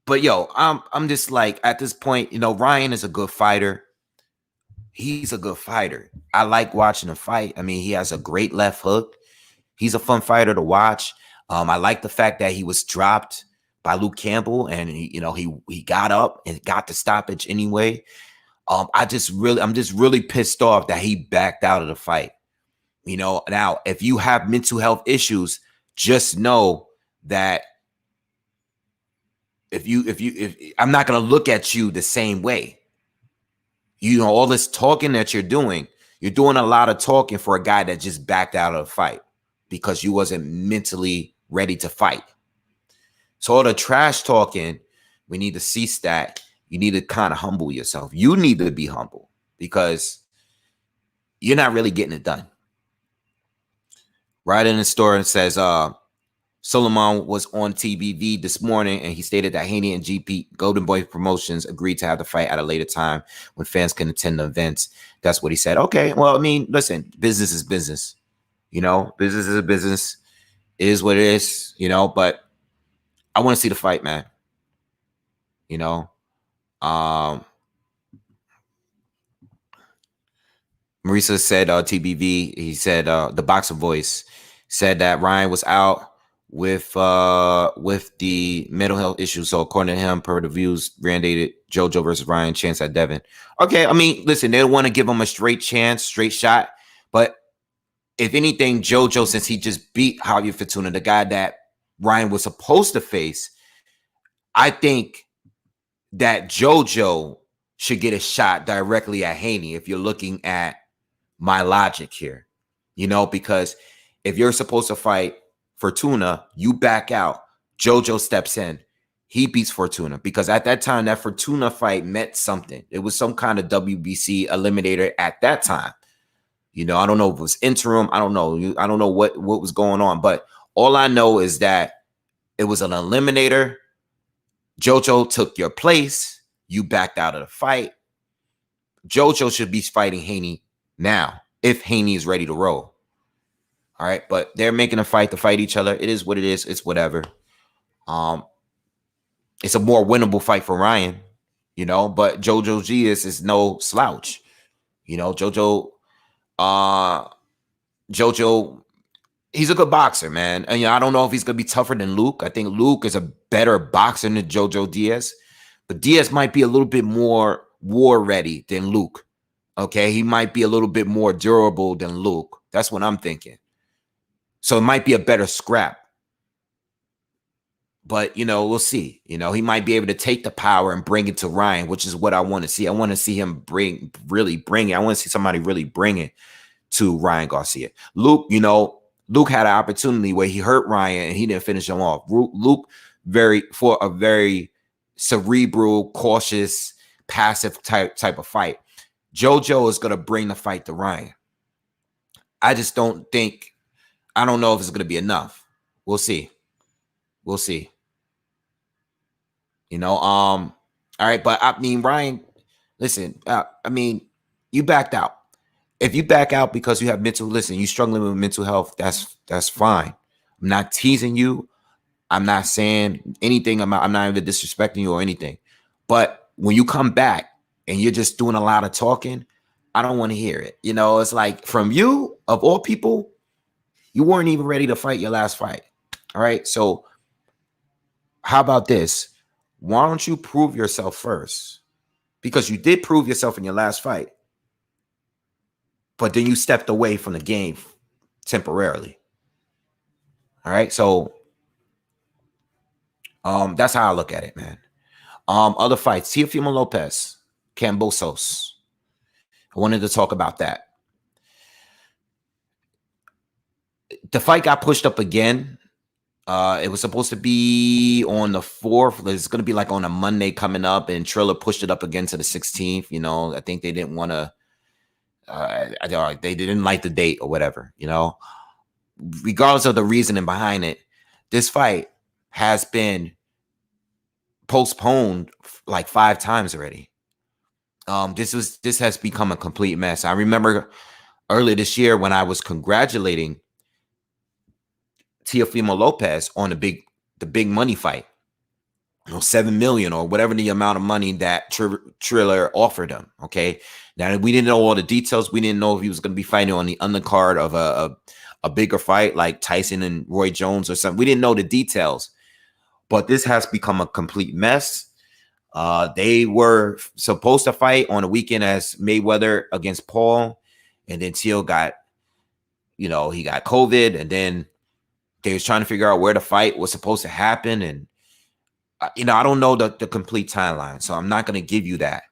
But yo, I'm just like, at this point, you know, Ryan is a good fighter. He's a good fighter. I like watching him fight. I mean, he has a great left hook. He's a fun fighter to watch. I like the fact that he was dropped by Luke Campbell, and he got up and got the stoppage anyway. I'm just really pissed off that he backed out of the fight. You know, now if you have mental health issues, just know that if I'm not gonna look at you the same way. You know, all this talking that you're doing a lot of talking for a guy that just backed out of the fight because you wasn't mentally ready to fight. So all the trash talking, we need to cease that. You need to kind of humble yourself. You need to be humble because you're not really getting it done. Right in the story, it says, Solomon was on TBV this morning, and he stated that Haney and GP Golden Boy Promotions agreed to have the fight at a later time when fans can attend the events. That's what he said. Okay, well, I mean, listen, business is business. You know, business is a business. It is what it is, you know, but I want to see the fight, man. You know, Marisa said TBV, he said the Boxer Voice said that Ryan was out with the mental health issues. So according to him, per the views, mandated JoJo versus Ryan, chance at Devin. Okay, I mean, listen, they don't want to give him a straight chance, straight shot. But if anything, JoJo, since he just beat Javier Fortuna, the guy that Ryan was supposed to face, I think that JoJo should get a shot directly at Haney if you're looking at my logic here. You know, because if you're supposed to fight Fortuna, you back out. JoJo steps in. He beats Fortuna because at that time, that Fortuna fight meant something. It was some kind of WBC eliminator at that time. You know, I don't know if it was interim. I don't know. I don't know what was going on. But all I know is that it was an eliminator. JoJo took your place. You backed out of the fight. JoJo should be fighting Haney now if Haney is ready to roll. All right, but they're making a fight to fight each other. It is what it is. It's whatever. It's a more winnable fight for Ryan, you know, but Jojo Diaz is no slouch. You know, Jojo, he's a good boxer, man. And, you know, I don't know if he's going to be tougher than Luke. I think Luke is a better boxer than Jojo Diaz, but Diaz might be a little bit more war ready than Luke. Okay, he might be a little bit more durable than Luke. That's what I'm thinking. So it might be a better scrap. But, you know, we'll see. You know, he might be able to take the power and bring it to Ryan, which is what I want to see. I want to see him really bring it. I want to see somebody really bring it to Ryan Garcia. Luke, you know, Luke had an opportunity where he hurt Ryan and he didn't finish him off. Luke, for a very cerebral, cautious, passive type of fight. JoJo is going to bring the fight to Ryan. I don't know if it's going to be enough. We'll see. We'll see. You know, all right, but I mean, Ryan, listen, I mean, you backed out. If you back out because you have you're struggling with mental health, that's fine. I'm not teasing you. I'm not saying anything. I'm not even disrespecting you or anything. But when you come back and you're just doing a lot of talking, I don't want to hear it. You know, it's like from you, of all people, you weren't even ready to fight your last fight. All right. So how about this? Why don't you prove yourself first? Because you did prove yourself in your last fight, but then you stepped away from the game temporarily. All right. So that's how I look at it, man. Other fights, Teofimo Lopez, Cambosos. I wanted to talk about that. The fight got pushed up again. It was supposed to be on the 4th. It's going to be like on a Monday coming up, and Triller pushed it up again to the 16th. You know, I think they didn't want to. They didn't like the date or whatever. You know, regardless of the reasoning behind it, this fight has been postponed like 5 times already. This has become a complete mess. I remember earlier this year when I was congratulating Teofimo Lopez on the big money fight, $7 million or whatever the amount of money that Triller offered him. Okay, now we didn't know all the details. We didn't know if he was going to be fighting on the undercard of a bigger fight like Tyson and Roy Jones or something. We didn't know the details, but this has become a complete mess. They were supposed to fight on the weekend as Mayweather against Paul, and then Teo got, he got COVID, and then they was trying to figure out where the fight was supposed to happen. And, I don't know the complete timeline, so I'm not going to give you that.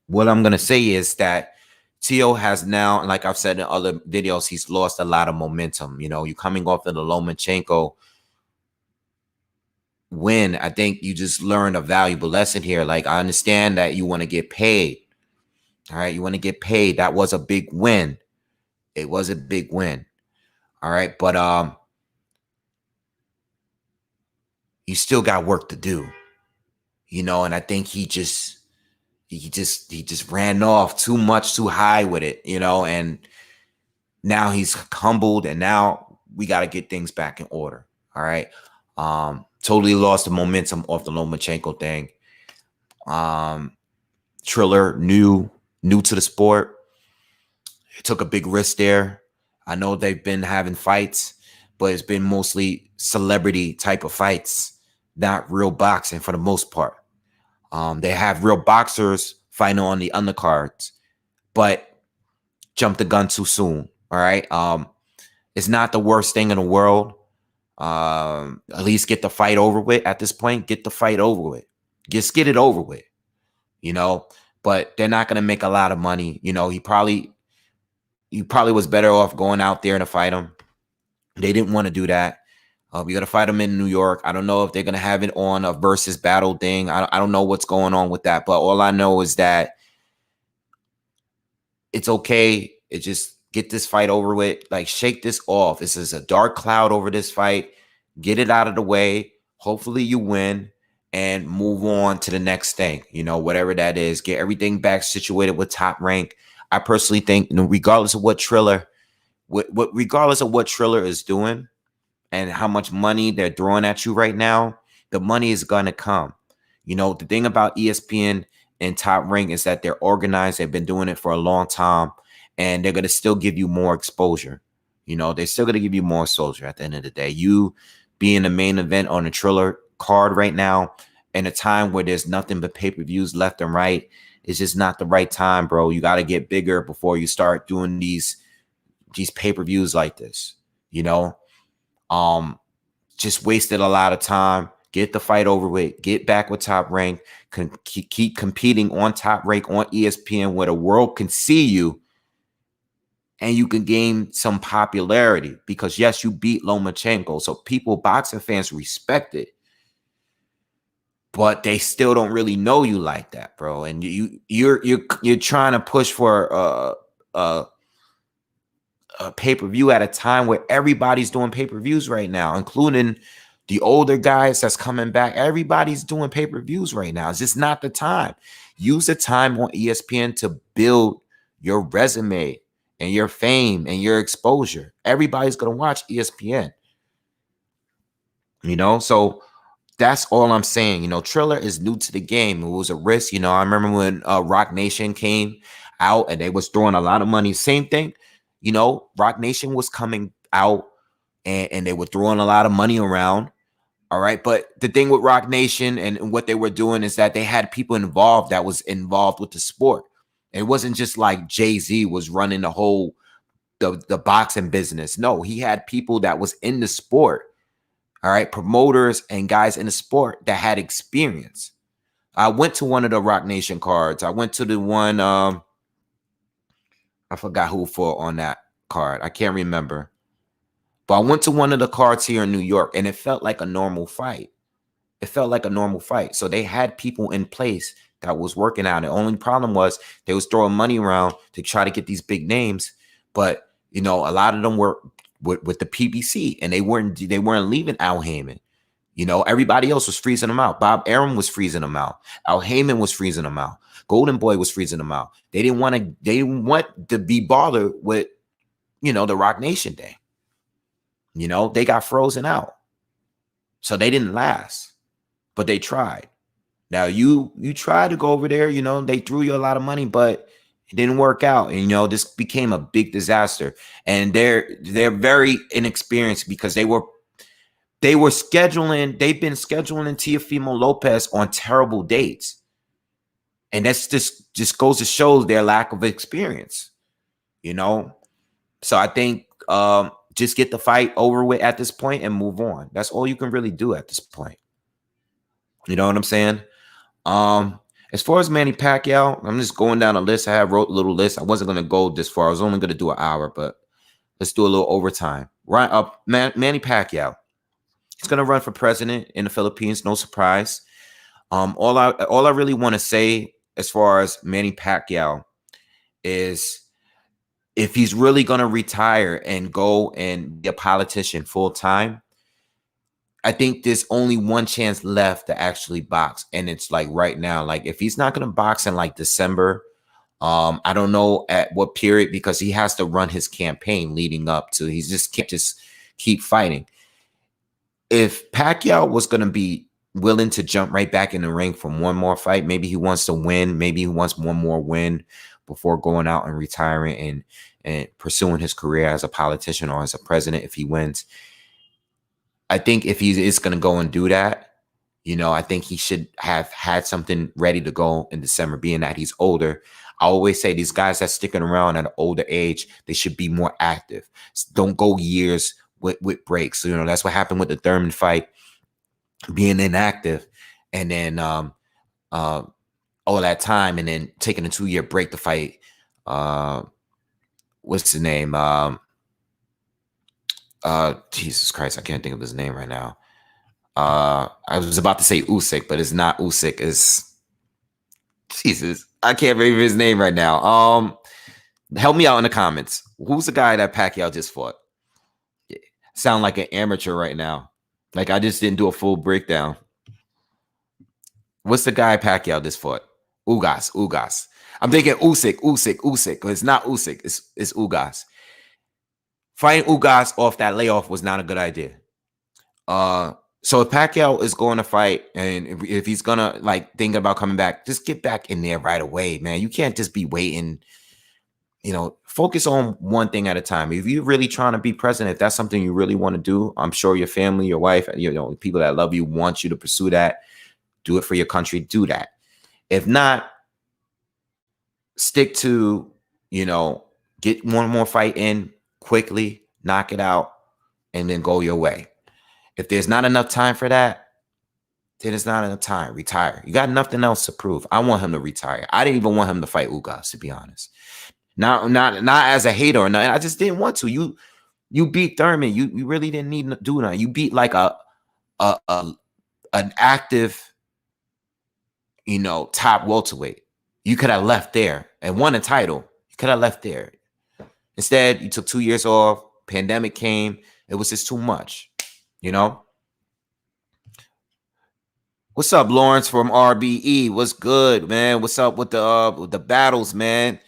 What I'm going to say is that Teo has now, like I've said in other videos, he's lost a lot of momentum. You're coming off of the Lomachenko win. I think you just learned a valuable lesson here. Like, I understand that you want to get paid. All right. You want to get paid. That was a big win. It was a big win. All right. But, you still got work to do, and I think he just ran off too much, too high with it, and now he's humbled, and now we got to get things back in order. All right. Totally lost the momentum off the Lomachenko thing. Triller, new to the sport. Took a big risk there. I know they've been having fights, but it's been mostly celebrity type of fights, not real boxing for the most part. They have real boxers fighting on the undercards, but jumped the gun too soon. All right. It's not the worst thing in the world. At least get the fight over with at this point. Get the fight over with. Just get it over with, but they're not going to make a lot of money. He probably was better off going out there to fight him. They didn't want to do that. We got to fight him in New York. I don't know if they're going to have it on a versus battle thing. I don't know what's going on with that. But all I know is that it's okay. It just get this fight over with. Like, shake this off. This is a dark cloud over this fight. Get it out of the way. Hopefully you win and move on to the next thing. Whatever that is. Get everything back situated with Top Rank. I personally think, regardless of what Triller is doing and how much money they're throwing at you right now, the money is going to come. The thing about ESPN and Top Rank is that they're organized. They've been doing it for a long time, and they're going to still give you more exposure. They're still going to give you more exposure at the end of the day. You being the main event on the Triller card right now in a time where there's nothing but pay-per-views left and right, it's just not the right time, bro. You got to get bigger before you start doing these pay-per-views like this, just wasted a lot of time. Get the fight over with. Get back with Top Rank. Keep competing on Top Rank on ESPN where the world can see you and you can gain some popularity because, yes, you beat Lomachenko. So boxing fans respect it. But they still don't really know you like that, bro. And you're trying to push for a pay-per-view at a time where everybody's doing pay-per-views right now, including the older guys that's coming back. Everybody's doing pay-per-views right now. It's just not the time. Use the time on ESPN to build your resume and your fame and your exposure. Everybody's going to watch ESPN. So that's all I'm saying. Triller is new to the game. It was a risk. I remember when Rock Nation came out and they was throwing a lot of money. Same thing. You know, Rock Nation was coming out and they were throwing a lot of money around. All right. But the thing with Rock Nation and what they were doing is that they had people involved that was involved with the sport. It wasn't just like Jay-Z was running the whole the boxing business. No, he had people that was in the sport. All right. Promoters and guys in the sport that had experience. I went to one of the Rock Nation cards. I went to the one, I forgot who fought on that card. I can't remember. But I went to one of the cards here in New York, and it felt like a normal fight. It felt like a normal fight. So they had people in place that was working out. The only problem was they was throwing money around to try to get these big names. But, you know, a lot of them were with the PBC, and they weren't leaving Al Heyman. You know, everybody else was freezing them out. Bob Arum was freezing them out. Al Heyman was freezing them out. Golden Boy was freezing them out. They didn't want to be bothered with, you know, the Rock Nation thing. You know, they got frozen out. So they didn't last, but they tried. Now you tried to go over there, you know, they threw you a lot of money, but it didn't work out. And, you know, this became a big disaster. And they're very inexperienced because they've been scheduling Teofimo Lopez on terrible dates. And that's just goes to show their lack of experience, you know? So I think just get the fight over with at this point and move on. That's all you can really do at this point. You know what I'm saying? As far as Manny Pacquiao, I'm just going down a list. I wrote a little list. I wasn't going to go this far. I was only going to do an hour, but let's do a little overtime. Right up, Manny Pacquiao. He's going to run for president in the Philippines. No surprise. All I really want to say as far as Manny Pacquiao is if he's really going to retire and go and be a politician full time, I think there's only one chance left to actually box. And it's like right now, like if he's not going to box in like December, I don't know at what period, because he has to run his campaign leading up to, he just can't just keep fighting. If Pacquiao was going to be willing to jump right back in the ring from one more fight, maybe he wants to win, maybe he wants one more win before going out and retiring and pursuing his career as a politician or as a president if he wins. I think if he is going to go and do that, you know, I think he should have had something ready to go in December, being that he's older. I always say these guys that's sticking around at an older age, they should be more active. Don't go years with breaks. So, you know, that's what happened with the Thurman fight, being inactive and then all that time and then taking a 2-year break to fight. What's his name? Jesus Christ, I can't think of his name right now. I was about to say Usyk, but it's not Usyk. It's Jesus. I can't remember his name right now. Help me out in the comments. Who's the guy that Pacquiao just fought? Yeah. Sound like an amateur right now. Like I just didn't do a full breakdown. What's the guy Pacquiao just fought? Ugas. I'm thinking Usyk. It's not Usyk. It's Ugas. Fighting Ugas off that layoff was not a good idea. So if Pacquiao is going to fight and if he's going to like think about coming back, just get back in there right away, man. You can't just be waiting, you know, focus on one thing at a time. If you're really trying to be president, if that's something you really want to do, I'm sure your family, your wife, you know, people that love you want you to pursue that. Do it for your country. Do that. If not, stick to, you know, get one more fight in quickly, knock it out, and then go your way. If there's not enough time for that, then it's not enough time. Retire. You got nothing else to prove. I want him to retire. I didn't even want him to fight Ugas, to be honest. Not as a hater or nothing. I just didn't want to. You beat Thurman. You really didn't need to do that. You beat like an active, you know, top welterweight. You could have left there and won a title. You could have left there. Instead, you took 2 years off. Pandemic came. It was just too much, you know? What's up, Lawrence from RBE? What's good, man? What's up with the battles, man?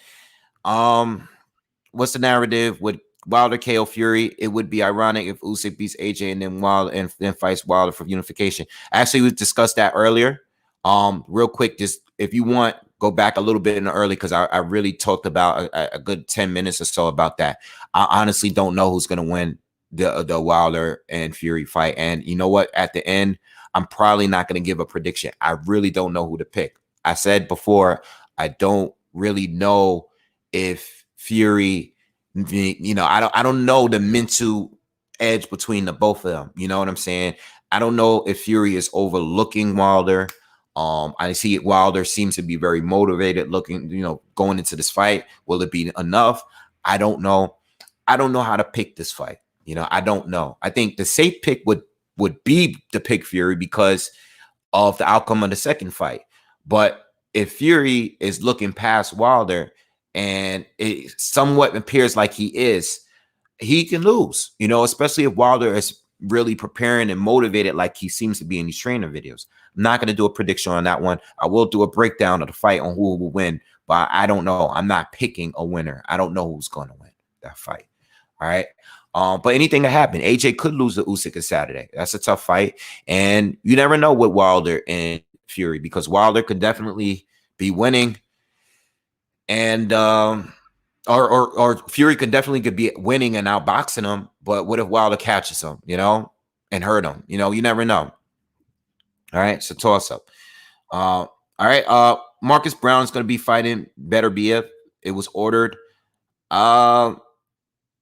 What's the narrative with Wilder KO Fury? It would be ironic if Usyk beats AJ and then Wilder and then fights Wilder for unification. Actually, we discussed that earlier. Real quick, just if you want go back a little bit in the early because I really talked about a good 10 minutes or so about that. I honestly don't know who's going to win the Wilder and Fury fight. And you know what? At the end, I'm probably not going to give a prediction. I really don't know who to pick. I said before, I don't really know if Fury, I don't know the mental edge between the both of them. You know what I'm saying? I don't know if Fury is overlooking Wilder. I see Wilder seems to be very motivated looking, going into this fight. Will it be enough? I don't know. I don't know how to pick this fight. I don't know. I think the safe pick would be to pick Fury because of the outcome of the second fight. But if Fury is looking past Wilder and it somewhat appears like he can lose, especially if Wilder is really preparing and motivated like he seems to be in these trainer videos. I'm not going to do a prediction on that one. I will do a breakdown of the fight on who will win, but I don't know. I'm not picking a winner. I don't know who's going to win that fight. All right. But anything can happen. AJ could lose to Usyk on Saturday. That's a tough fight. And you never know with Wilder and Fury because Wilder could definitely be winning. And or Fury could be winning and outboxing him. But what if Wilder catches him, and hurt him? You never know. All right. So toss up. All right. Marcus Brown is going to be fighting Beterbiev. It was ordered.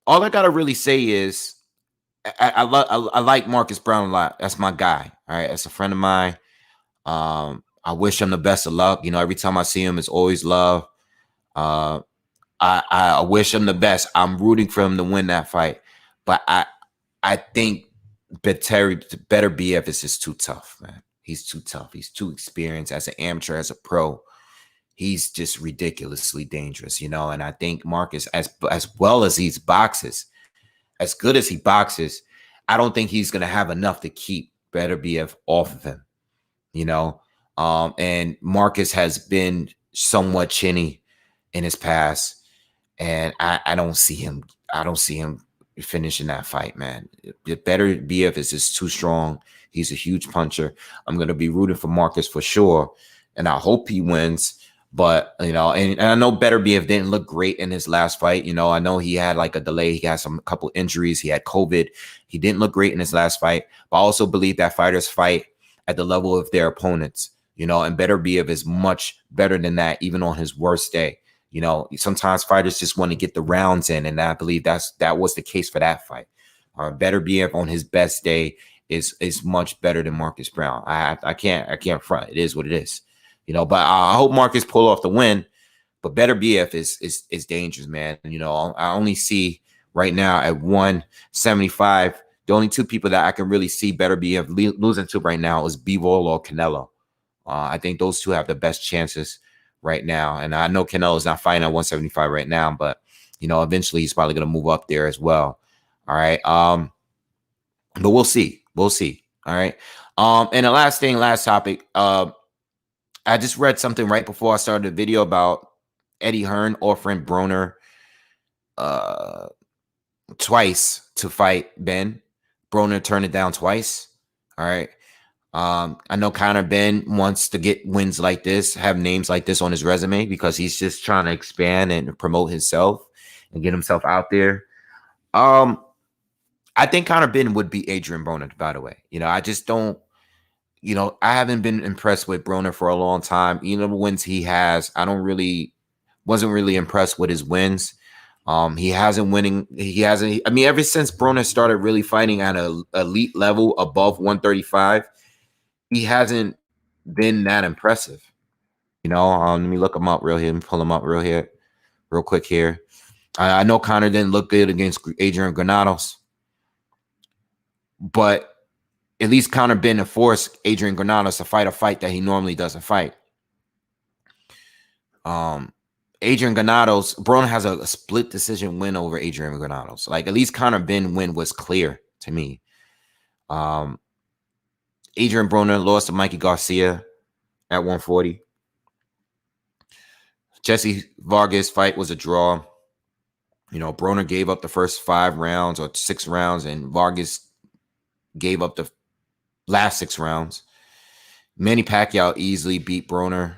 All I gotta really say is I like Marcus Brown a lot. That's my guy. All right, that's a friend of mine. I wish him the best of luck. Every time I see him, it's always love. I wish him the best. I'm rooting for him to win that fight, but I think Beterbiev is just too tough, man. He's too tough. He's too experienced as an amateur, as a pro. He's just ridiculously dangerous, and I think Marcus, as well as he boxes, as good as he boxes, I don't think he's going to have enough to keep Beterbiev off of him, and Marcus has been somewhat chinny in his past, and I don't see him finishing that fight, man. Beterbiev is just too strong. He's a huge puncher. I'm going to be rooting for Marcus for sure, and I hope he wins. But, and I know Beterbiev didn't look great in his last fight. I know he had like a delay. He had a couple injuries. He had COVID. He didn't look great in his last fight. But I also believe that fighters fight at the level of their opponents, and Beterbiev is much better than that, even on his worst day. Sometimes fighters just want to get the rounds in. And I believe that was the case for that fight. Beterbiev on his best day is much better than Marcus Brown. I can't front. It is what it is. But I hope Marcus pull off the win. But Beterbiev is dangerous, man. I only see right now at 175. The only two people that I can really see Beterbiev losing to right now is Bivol or Canelo. I think those two have the best chances right now. And I know Canelo's not fighting at 175 right now, but eventually he's probably going to move up there as well. All right. But we'll see. We'll see. All right. And the last topic. I just read something right before I started the video about Eddie Hearn offering Broner twice to fight Ben. Broner turned it down twice. All right. I know Conor Ben wants to get wins like this, have names like this on his resume because he's just trying to expand and promote himself and get himself out there. I think Conor Ben would beat Adrian Broner, by the way. I just don't. I haven't been impressed with Broner for a long time. The wins he has, wasn't really impressed with his wins. He hasn't winning. He hasn't. I mean, ever since Broner started really fighting at an elite level above 135, he hasn't been that impressive. Let me look him up real here. Let me pull him up real quick here. I know Conor didn't look good against Adrian Granados, but at least Conor Ben forced Adrian Granados to fight a fight that he normally doesn't fight. Adrian Granados, Broner has a split decision win over Adrian Granados. Like, at least Conor Ben win was clear to me. Adrian Broner lost to Mikey Garcia at 140. Jesse Vargas fight was a draw. Broner gave up the first 5 rounds or 6 rounds, and Vargas gave up the last 6 rounds. Manny Pacquiao easily beat Broner.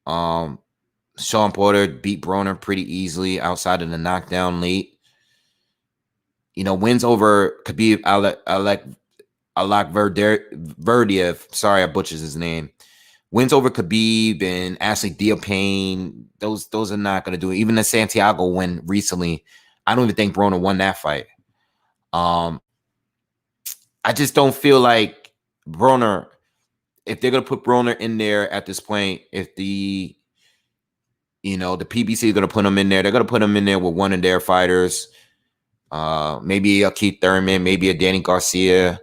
Sean Porter beat Broner pretty easily outside of the knockdown late. Wins over Khabib Verdiev. Sorry, I butchered his name. Wins over Khabib and Ashley Diopane. Those are not going to do it. Even the Santiago win recently, I don't even think Broner won that fight. I just don't feel like Broner, if they're going to put Broner in there at this point, if the PBC is going to put him in there, they're going to put him in there with one of their fighters. Maybe a Keith Thurman, maybe a Danny Garcia,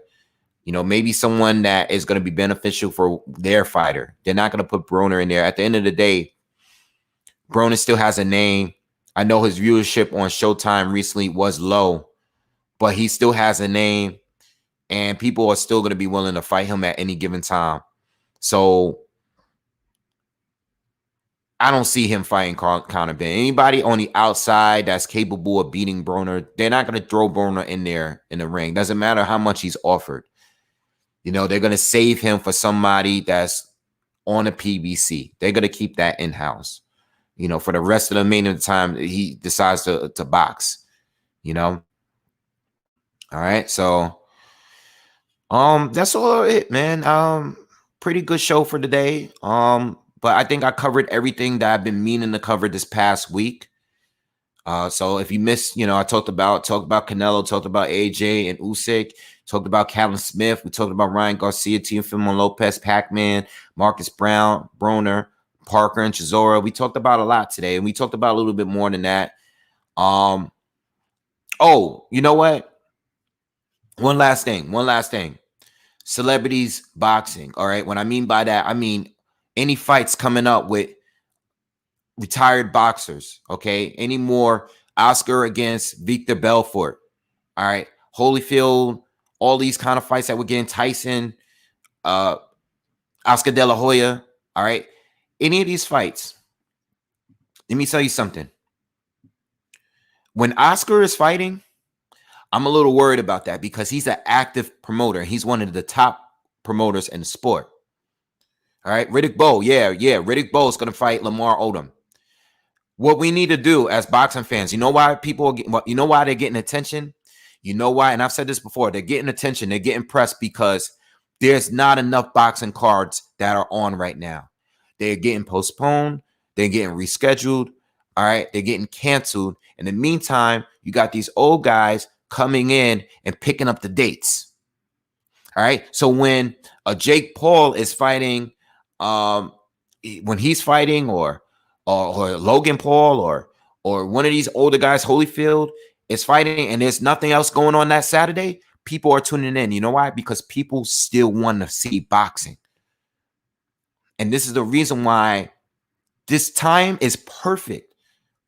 maybe someone that is going to be beneficial for their fighter. They're not going to put Broner in there. At the end of the day, Broner still has a name. I know his viewership on Showtime recently was low, but he still has a name, and people are still going to be willing to fight him at any given time. So I don't see him fighting Conor Ben. Anybody on the outside that's capable of beating Broner, they're not going to throw Broner in there in the ring. Doesn't matter how much he's offered. They're going to save him for somebody that's on a PBC. They're going to keep that in-house. For the rest of the remaining time, he decides to box. All right, so that's all it, man. Pretty good show for today. But I think I covered everything that I've been meaning to cover this past week. So if you missed, I talked about Canelo, talked about AJ and Usyk, talked about Callum Smith. We talked about Ryan Garcia, Teofimo Lopez, Pac-Man, Marcus Brown, Broner, Parker, and Chisora. We talked about a lot today, and we talked about a little bit more than that. Oh, you know what? One last thing. Celebrities boxing. All right. What I mean by that, I mean any fights coming up with retired boxers. Okay. Any more Oscar against Victor Belfort. All right. Holyfield, all these kind of fights that we're getting, Tyson, Oscar De La Hoya. All right. Any of these fights. Let me tell you something. When Oscar is fighting, I'm a little worried about that because he's an active promoter. He's one of the top promoters in the sport. All right. Riddick Bowe. Yeah. Riddick Bowe is going to fight Lamar Odom. What we need to do as boxing fans, you know why they're getting attention? You know why? And I've said this before. They're getting attention. They're getting pressed because there's not enough boxing cards that are on right now. They're getting postponed. They're getting rescheduled. All right. They're getting canceled. In the meantime, you got these old guys coming in and picking up the dates. All right. So when a Jake Paul is fighting, when he's fighting, or Logan Paul, or one of these older guys, Holyfield, is fighting, and there's nothing else going on that Saturday, people are tuning in. You know why? Because people still want to see boxing. And this is the reason why this time is perfect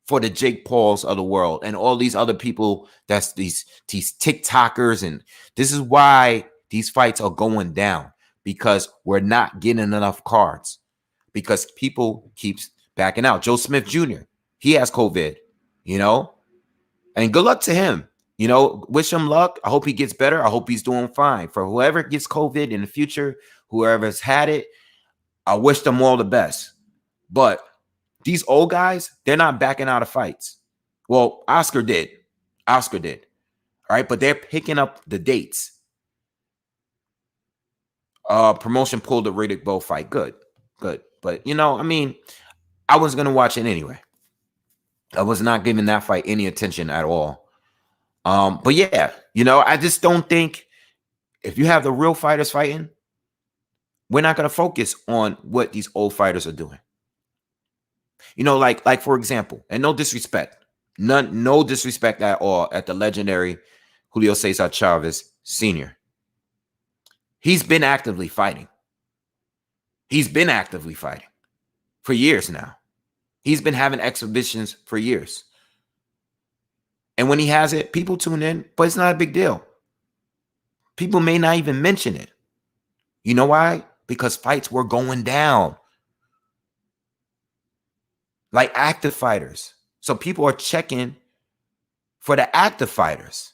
for the Jake Pauls of the world and all these other people, that's these TikTokers. And this is why these fights are going down, because we're not getting enough cards, because people keeps backing out. Joe Smith Jr., he has COVID, and good luck to him. Wish him luck. I hope he gets better. I hope he's doing fine. For whoever gets COVID in the future, whoever's had it, I wish them all the best. But these old guys, they're not backing out of fights. Well, Oscar did. All right, but they're picking up the dates. Promotion pulled the Riddick Bowe fight. Good. But, I was going to watch it anyway. I was not giving that fight any attention at all. But yeah, I just don't think if you have the real fighters fighting, we're not going to focus on what these old fighters are doing. Like for example, and no disrespect at all at the legendary Julio Cesar Chavez Sr. He's been actively fighting. For years now. He's been having exhibitions for years. And when he has it, people tune in, but it's not a big deal. People may not even mention it. You know why? Because fights were going down. Like active fighters. So people are checking for the active fighters.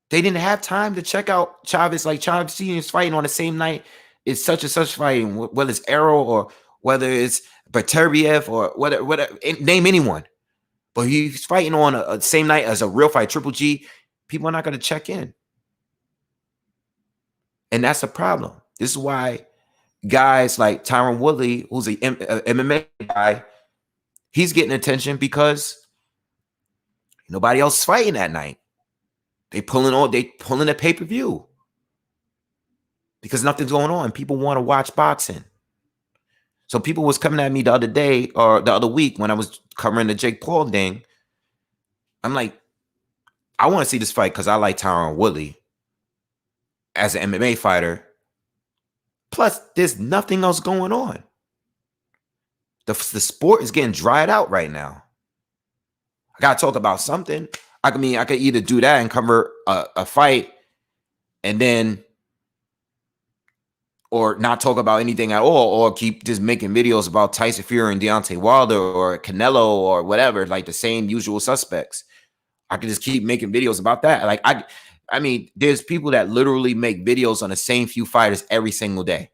They didn't have time to check out Chavez. Like Chavez Sr. is fighting on the same night as such and such fighting, whether it's Arrow whether it's Beterbiev or whatever, name anyone. But he's fighting on a same night as a real fight, Triple G. People are not going to check in. And that's the problem. This is why guys like Tyron Woodley, who's an MMA guy, he's getting attention because nobody else is fighting that night. They pulling the pay-per-view because nothing's going on. People want to watch boxing. So people was coming at me the other day or the other week when I was covering the Jake Paul thing. I'm like, I want to see this fight because I like Tyron Woodley as an MMA fighter. Plus, there's nothing else going on. The sport is getting dried out right now. I got to talk about something. I could either do that and cover a fight and then, or not talk about anything at all, or keep just making videos about Tyson Fury and Deontay Wilder or Canelo or whatever, like the same usual suspects. I could just keep making videos about that. Like I mean, there's people that literally make videos on the same few fighters every single day.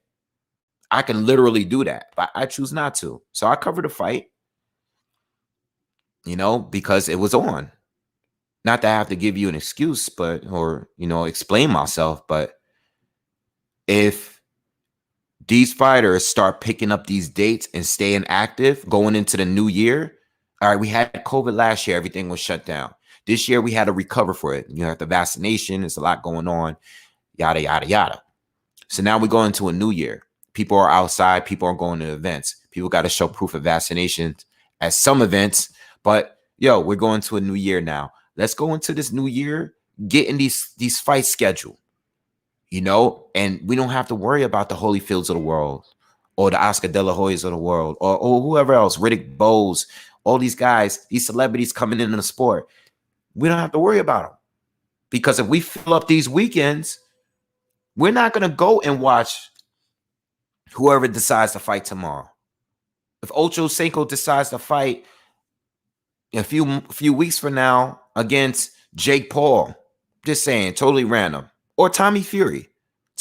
I can literally do that, but I choose not to. So I covered the fight, because it was on. Not that I have to give you an excuse, or explain myself, but if these fighters start picking up these dates and staying active going into the new year, all right, we had COVID last year, everything was shut down. This year we had to recover for it. You have the vaccination, there's a lot going on, yada, yada, yada. So now we go into a new year. People are outside, people are going to events. People got to show proof of vaccinations at some events, but we're going to a new year now. Let's go into this new year getting these fights scheduled, and we don't have to worry about the Holyfields of the world or the Oscar De La Hoyas of the world or whoever else, Riddick Bowe, all these guys, these celebrities coming into the sport. We don't have to worry about them because if we fill up these weekends, we're not going to go and watch whoever decides to fight tomorrow. If Ocho Cinco decides to fight in a few weeks from now against Jake Paul, just saying, totally random, or Tommy Fury.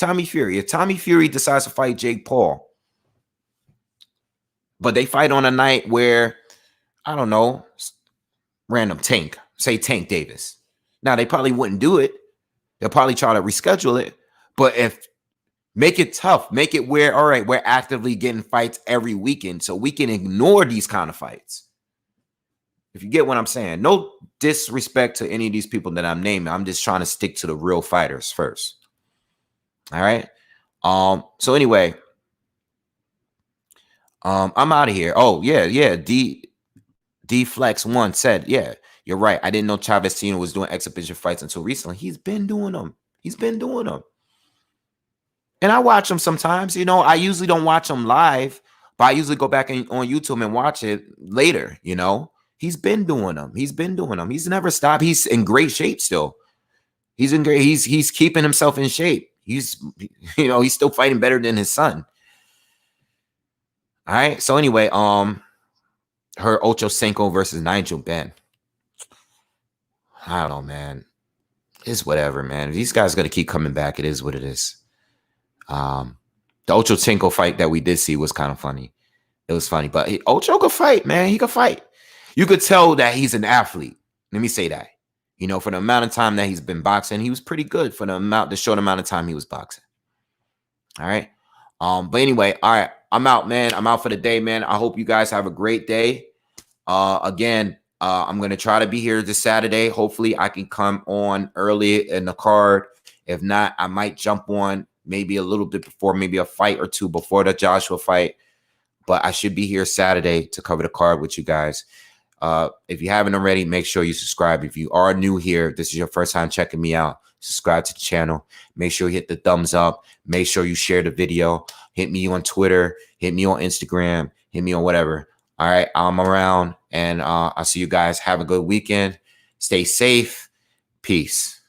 If Tommy Fury decides to fight Jake Paul, but they fight on a night where, I don't know, random Tank Davis. Now, they probably wouldn't do it. They'll probably try to reschedule it. But make it tough. Make it where, all right, we're actively getting fights every weekend so we can ignore these kind of fights. If you get what I'm saying. No disrespect to any of these people that I'm naming. I'm just trying to stick to the real fighters first. All right. So anyway, I'm out of here. Oh, yeah. D Flex 1 said, yeah, you're right. I didn't know Chavez was doing exhibition fights until recently. He's been doing them. And I watch them sometimes. I usually don't watch them live, but I usually go back on YouTube and watch it later. He's been doing them. He's never stopped. He's in great shape still. He's keeping himself in shape. He's still fighting better than his son. All right. So anyway, her Ocho Cinco versus Nigel Benn. I don't know, man. It's whatever, man. These guys got to keep coming back. It is what it is. The Ocho Cinco fight that we did see was kind of funny. It was funny, but Ocho could fight, man. He could fight. You could tell that he's an athlete. Let me say that. For the amount of time that he's been boxing, he was pretty good for the short amount of time he was boxing. All right. But anyway, all right. I'm out, man. I'm out for the day, man. I hope you guys have a great day. Again, I'm going to try to be here this Saturday. Hopefully I can come on early in the card. If not, I might jump on maybe a little bit before, maybe a fight or two before the Joshua fight. But I should be here Saturday to cover the card with you guys. If you haven't already, make sure you subscribe. If you are new here, this is your first time checking me out, subscribe to the channel. Make sure you hit the thumbs up. Make sure you share the video. Hit me on Twitter. Hit me on Instagram. Hit me on whatever. All right, I'm around, and I'll see you guys. Have a good weekend. Stay safe. Peace.